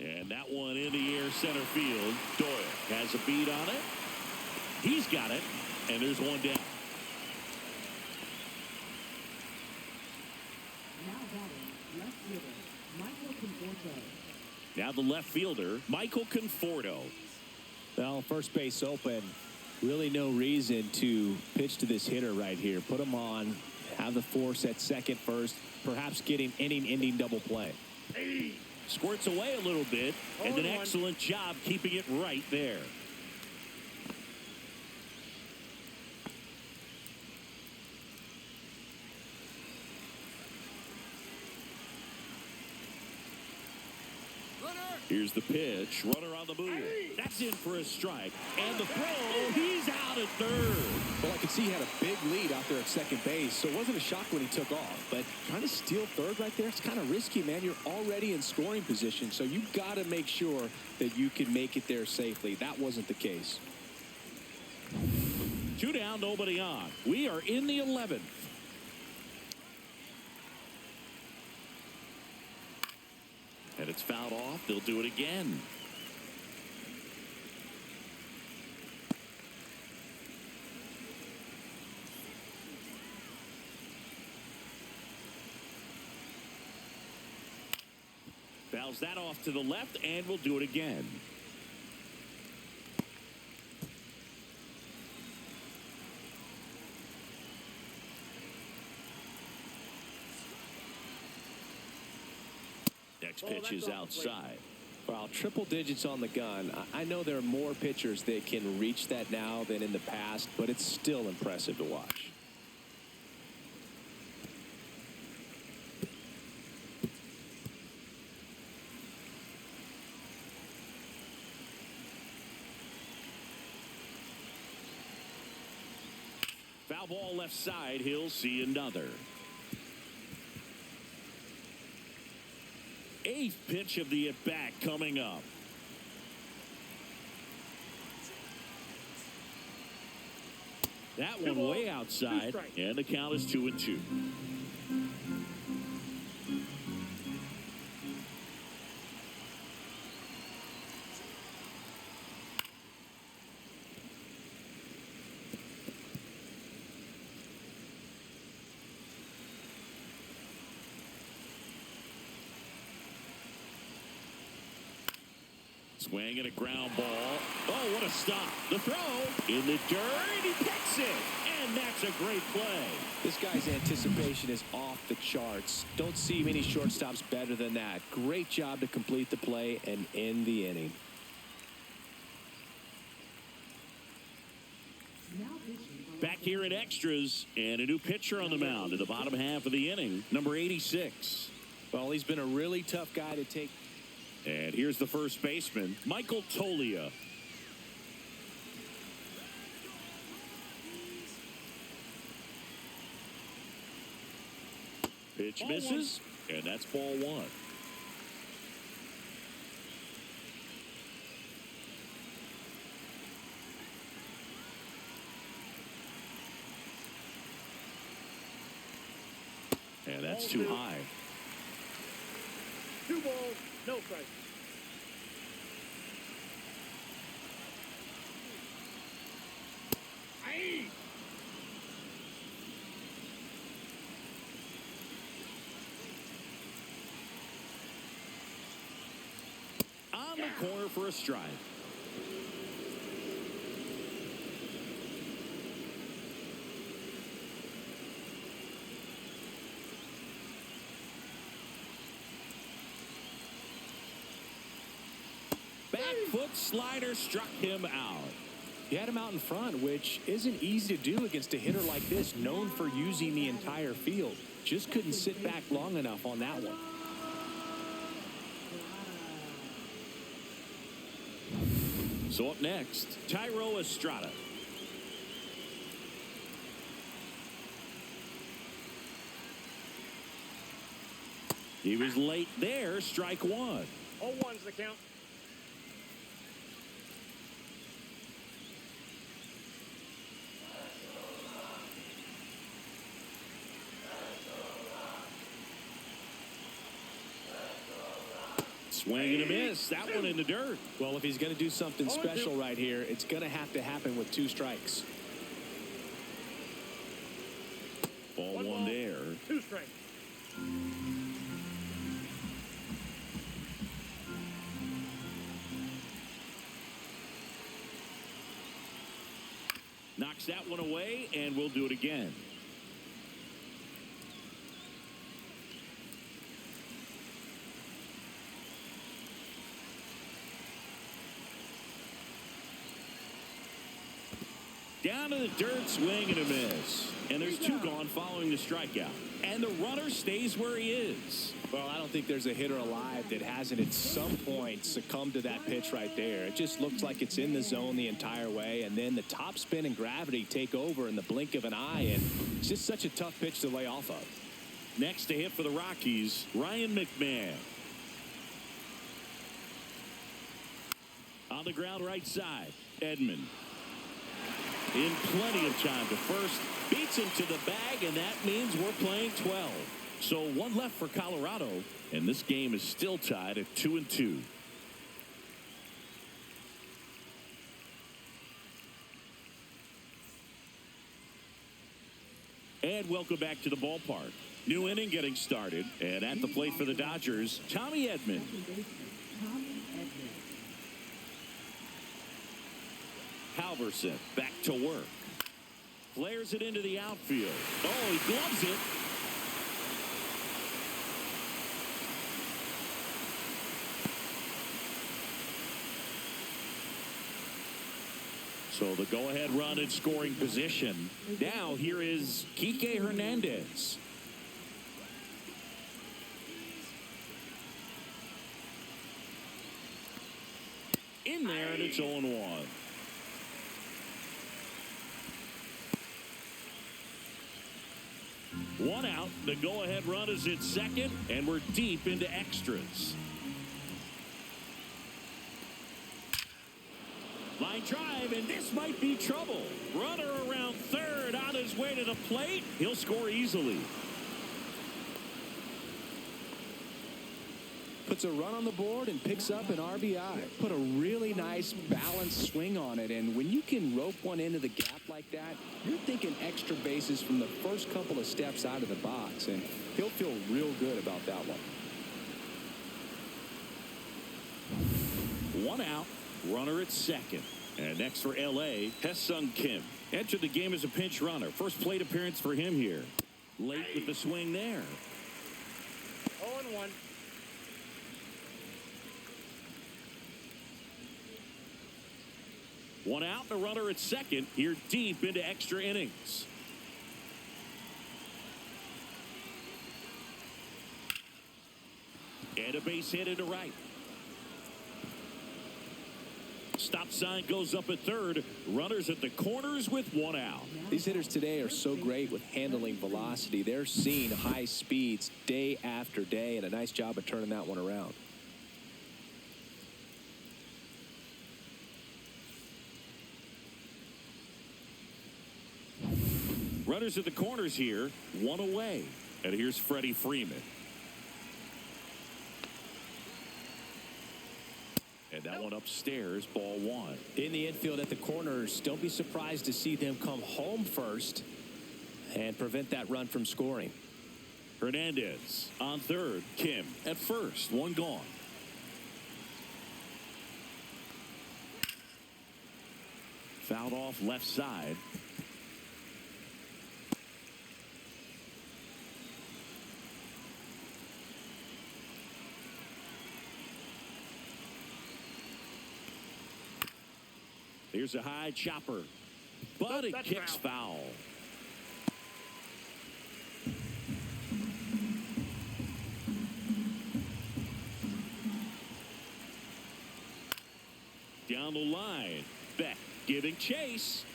And that one in the air center field. Doyle has a beat on it. He's got it. And there's one down. Now batting, left fielder, Michael Conforto. Now the left fielder, Michael Conforto. Well, first base open. Really no reason to pitch to this hitter right here. Put him on. Have the force at second first. Perhaps getting inning-ending double play. Squirts away a little bit. And an excellent job keeping it right there. Here's the pitch. Runner on the move. That's in for a strike. And the throw. He's out at third. Well, I could see he had a big lead out there at second base, so it wasn't a shock when he took off. But trying to steal third right there, it's kind of risky, man. You're already in scoring position, so you got to make sure that you can make it there safely. That wasn't the case. 2 down, nobody on. We are in the 11th. And it's fouled off. They'll do it again. Fouls that off to the left, and we'll do it again. Next pitch is outside. Well, triple digits on the gun. I know there are more pitchers that can reach that now than in the past, but it's still impressive to watch. Foul ball left side. He'll see another. 8th pitch of the at-bat coming up. That one way outside, and the count is 2-2. Swing and a ground ball. Oh, what a stop. The throw in the dirt. He picks it. And that's a great play. This guy's anticipation is off the charts. Don't see many shortstops better than that. Great job to complete the play and end the inning. Back here in extras, and a new pitcher on the mound in the bottom half of the inning, number 86. Well, he's been a really tough guy to take. And here's the first baseman, Michael Tolia. Pitch misses, and that's ball one. And that's too high. 2 balls, no strikes. for a strike. Back foot slider struck him out. He had him out in front, which isn't easy to do against a hitter like this, known for using the entire field. Just couldn't sit back long enough on that one. So up next, Tyro Estrada. He was late there, strike one. 0-1's the count. Swing and a miss. That one in the dirt. Well, if he's going to do something special right here, it's going to have to happen with 2 strikes. Ball One one ball, there. 2 strikes. Knocks that one away, and we'll do it again. Down to the dirt, swing and a miss. And there's 2 gone following the strikeout. And the runner stays where he is. Well, I don't think there's a hitter alive that hasn't at some point succumbed to that pitch right there. It just looks like it's in the zone the entire way, and then the top spin and gravity take over in the blink of an eye, and it's just such a tough pitch to lay off of. Next to hit for the Rockies, Ryan McMahon. On the ground right side, Edman. In plenty of time to first, beats him to the bag, and that means we're playing 12. So 1 left for Colorado, and this game is still tied at 2-2. And welcome back to the ballpark. New inning getting started, and at the plate for the Dodgers, Tommy Edman. Second baseman, Tommy Edman. Halverson back to work. Flares it into the outfield. Oh, he gloves it. So the go-ahead run in scoring position. Now here is Kike Hernandez. In there, and it's 0-1. One out. The go-ahead run is at second, and we're deep into extras. Line drive, and this might be trouble. Runner around third on his way to the plate. He'll score easily. Puts a run on the board and picks up an RBI. Put a really nice balanced swing on it, and when you can rope one into the gap like that, you're thinking extra bases from the first couple of steps out of the box, and he'll feel real good about that one. One out, runner at second. And next for L.A., Hye-Sung Kim. Entered the game as a pinch runner. First plate appearance for him here. Late with the swing there. 0-1. One out and a runner at second. Here deep into extra innings. And a base hit into right. Stop sign goes up at third. Runners at the corners with one out. These hitters today are so great with handling velocity. They're seeing high speeds day after day, and a nice job of turning that one around. Runners at the corners here, one away. And here's Freddie Freeman. And that one upstairs, ball one. In the infield at the corners, don't be surprised to see them come home first and prevent that run from scoring. Hernandez on third. Kim at first. One gone. Fouled off left side. Here's a high chopper, but it kicks foul. Down the line, Beck giving chase.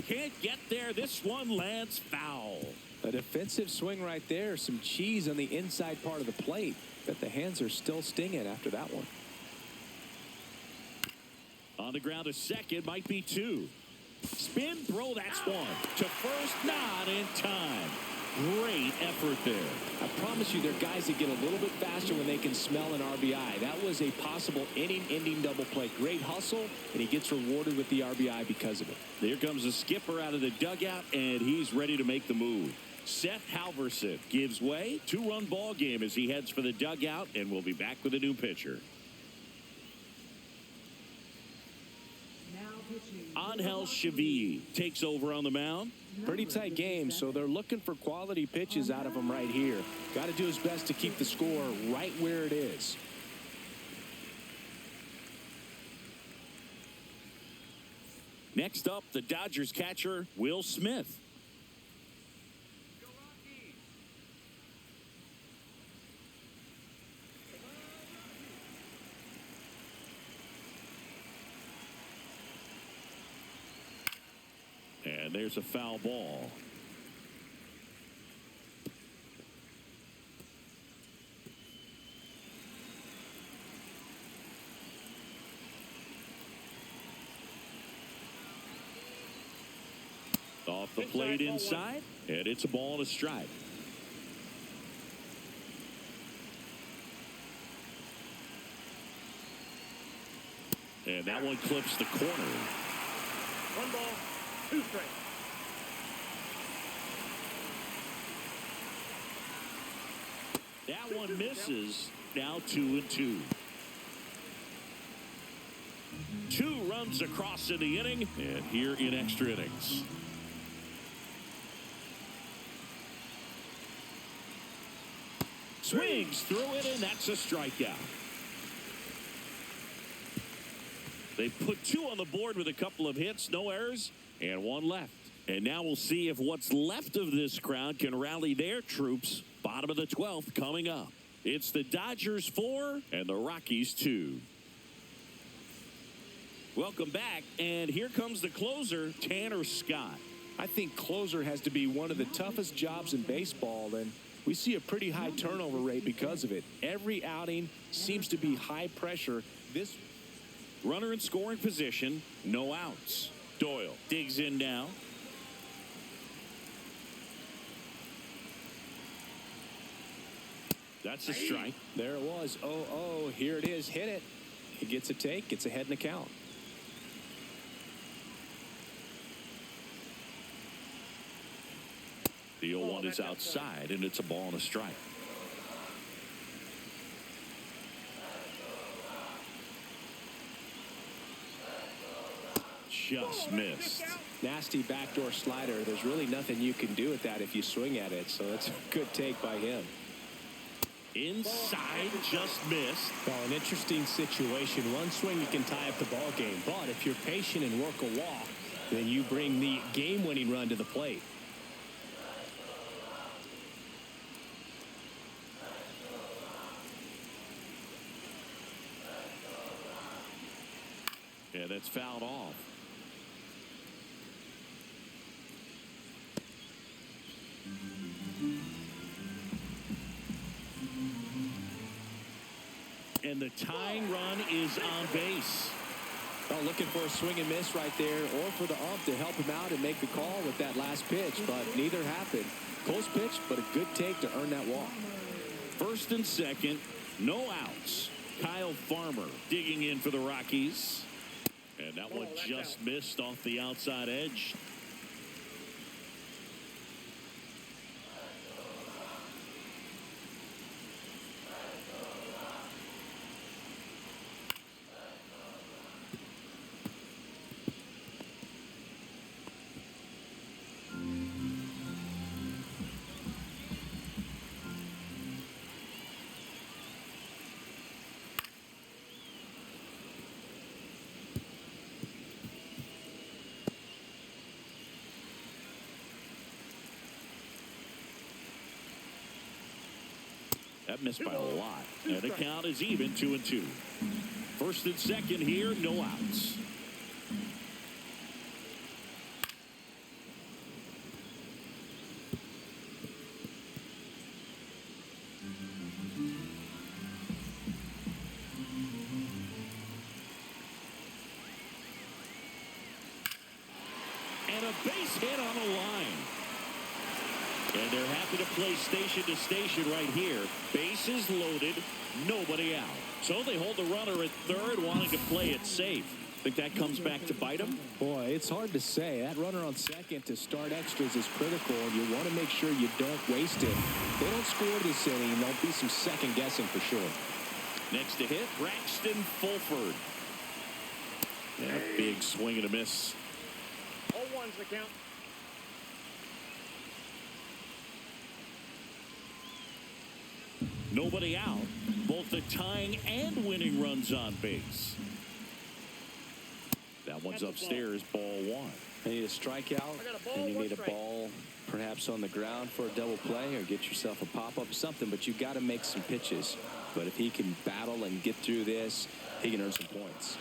Can't get there. This one lands foul. A defensive swing right there. Some cheese on the inside part of the plate. But the hands are still stinging after that one. On the ground, a second, might be two. Spin throw, that's one. To first, not in time. Great effort there. I promise you, there are guys that get a little bit faster when they can smell an RBI. That was a possible inning-ending double play. Great hustle, and he gets rewarded with the RBI because of it. There comes the skipper out of the dugout, and he's ready to make the move. Seth Halverson gives way. Two-run ball game as he heads for the dugout, and we'll be back with a new pitcher. Angel Chevy takes over on the mound. Pretty tight game, so they're looking for quality pitches out of him right here. Got to do his best to keep the score right where it is. Next up, the Dodgers catcher, Will Smith. Go Rockies! And there's a foul ball. Off the plate inside, and it's a ball and a strike. And that one clips the corner. One ball, two strikes. That one misses. Now 2-2. 2 runs across in the inning, and here in extra innings. Swings through it, and that's a strikeout. They put 2 on the board with a couple of hits, no errors, and 1 left. And now we'll see if what's left of this crowd can rally their troops. Bottom of the 12th coming up. It's the Dodgers 4 and the Rockies 2. Welcome back, and here comes the closer, Tanner Scott. I think closer has to be one of the toughest jobs in baseball, and we see a pretty high turnover rate because of it. Every outing seems to be high pressure. This runner in scoring position, no outs. Doyle digs in now. That's a strike. There it was. Oh, here it is. Hit it. He gets a take, gets ahead in the count. The 0-1 is outside, and it's a ball and a strike. Just missed. Nasty backdoor slider. There's really nothing you can do with that if you swing at it, so that's a good take by him. Inside, just missed. Well, an interesting situation. One swing you can tie up the ball game, but if you're patient and work a walk, then you bring the game-winning run to the plate. Yeah, that's fouled off. And the tying run is on base. Well, looking for a swing and miss right there, or for the ump to help him out and make the call with that last pitch, but neither happened. Close pitch, but a good take to earn that walk. First and second, no outs. Kyle Farmer digging in for the Rockies. And that one just missed off the outside edge. That missed by a lot. And the count is even, 2-2. First and second here, no outs. And a base hit on the line. And they're happy to play station to station right here. Bases loaded, nobody out. So they hold the runner at third, wanting to play it safe. Think that comes back to bite them? Boy, it's hard to say. That runner on second to start extras is critical, and you want to make sure you don't waste it. If they don't score this inning, there'll be some second guessing for sure. Next to hit, Braxton Fulford. And a big swing and a miss. 0-1's the count. Nobody out. Both the tying and winning runs on base. That one's upstairs, ball one. You need a strikeout, and you need a ball perhaps on the ground for a double play, or get yourself a pop-up, something, but you got to make some pitches. But if he can battle and get through this, he can earn some points.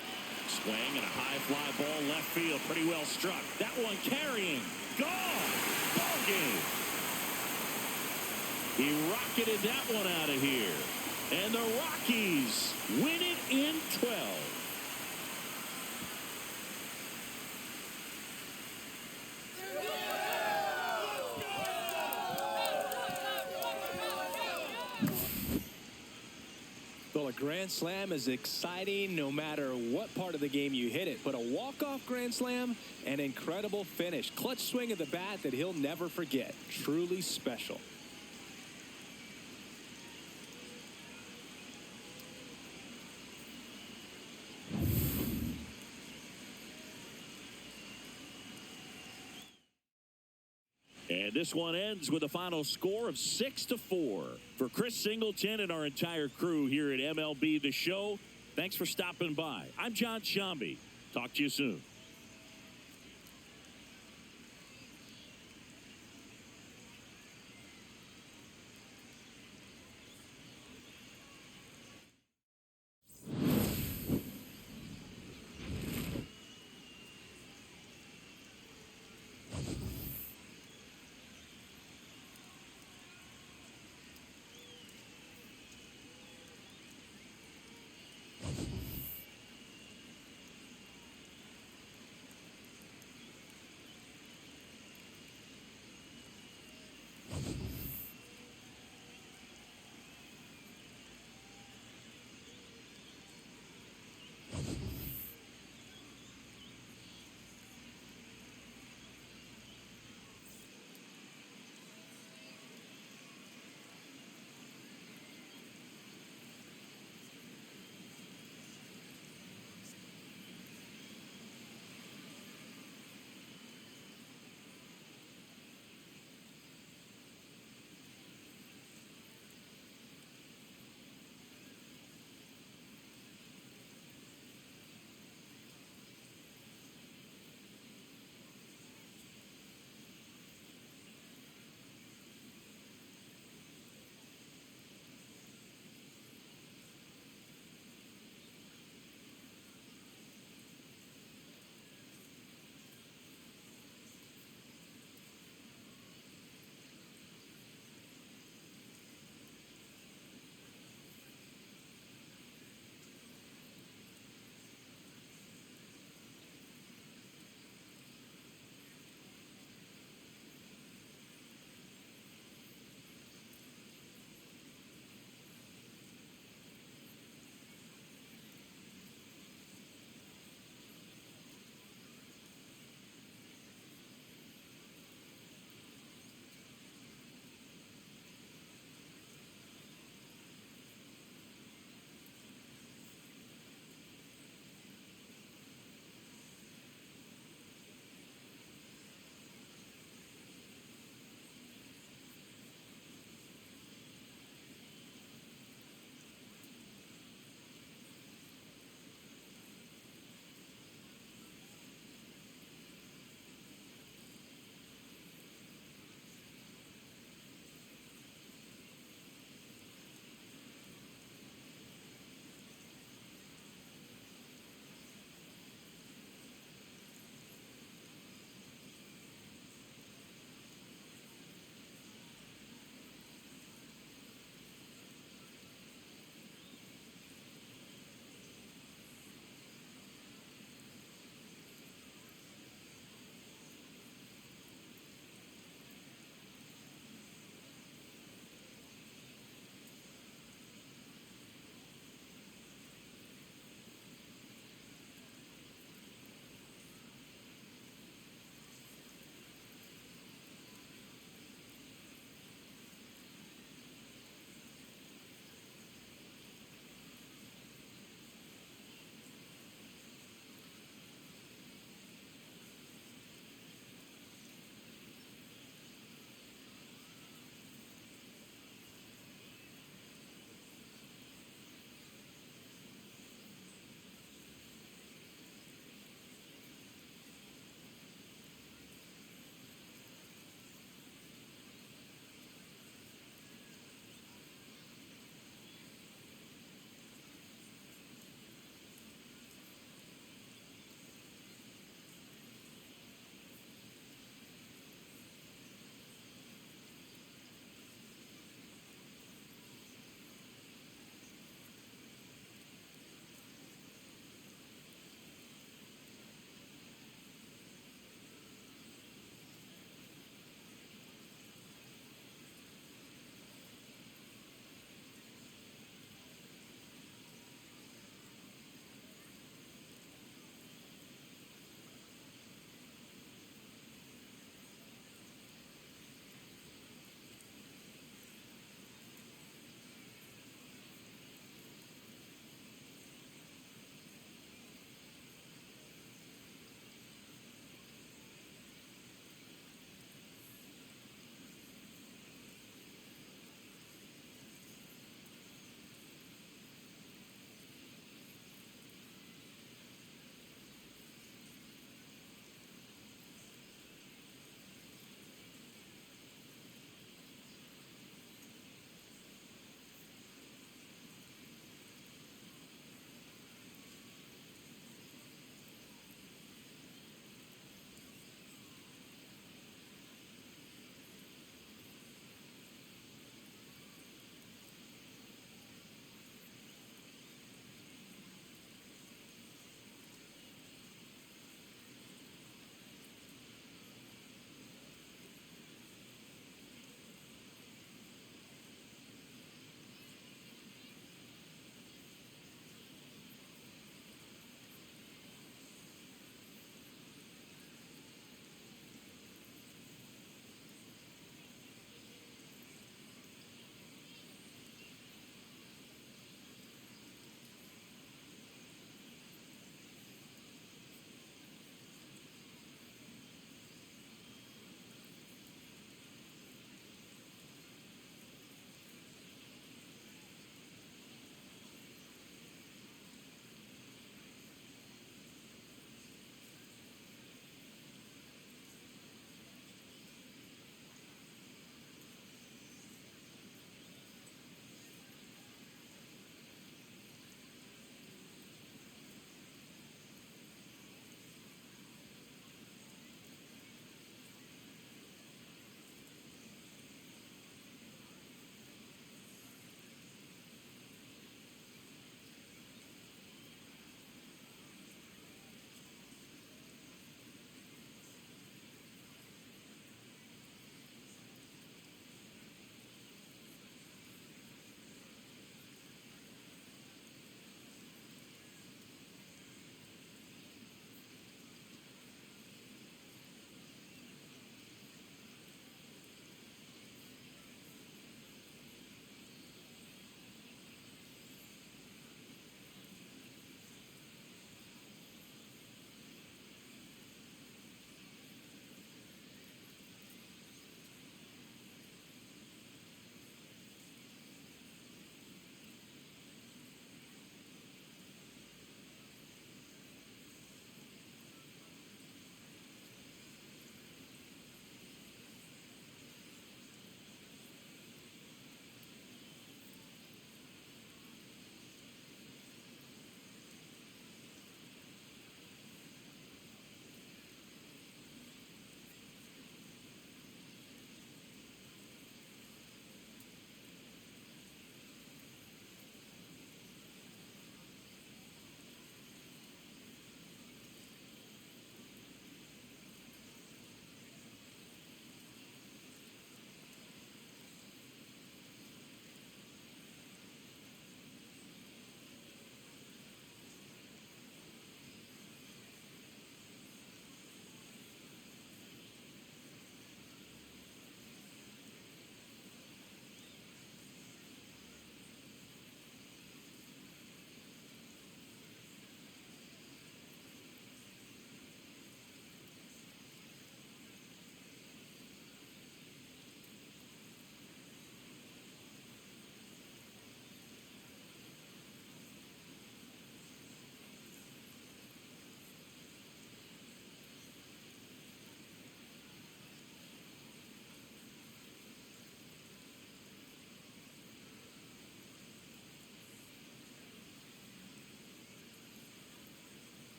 Swing and a high fly ball left field, pretty well struck. That one carrying, gone, ball game. He rocketed that one out of here. And the Rockies win it in 12. Well, a grand slam is exciting no matter what part of the game you hit it. But a walk-off grand slam, an incredible finish. Clutch swing of the bat that he'll never forget. Truly special. And this one ends with a final score of 6-4. For Chris Singleton and our entire crew here at MLB The Show, thanks for stopping by. I'm John Shambi. Talk to you soon.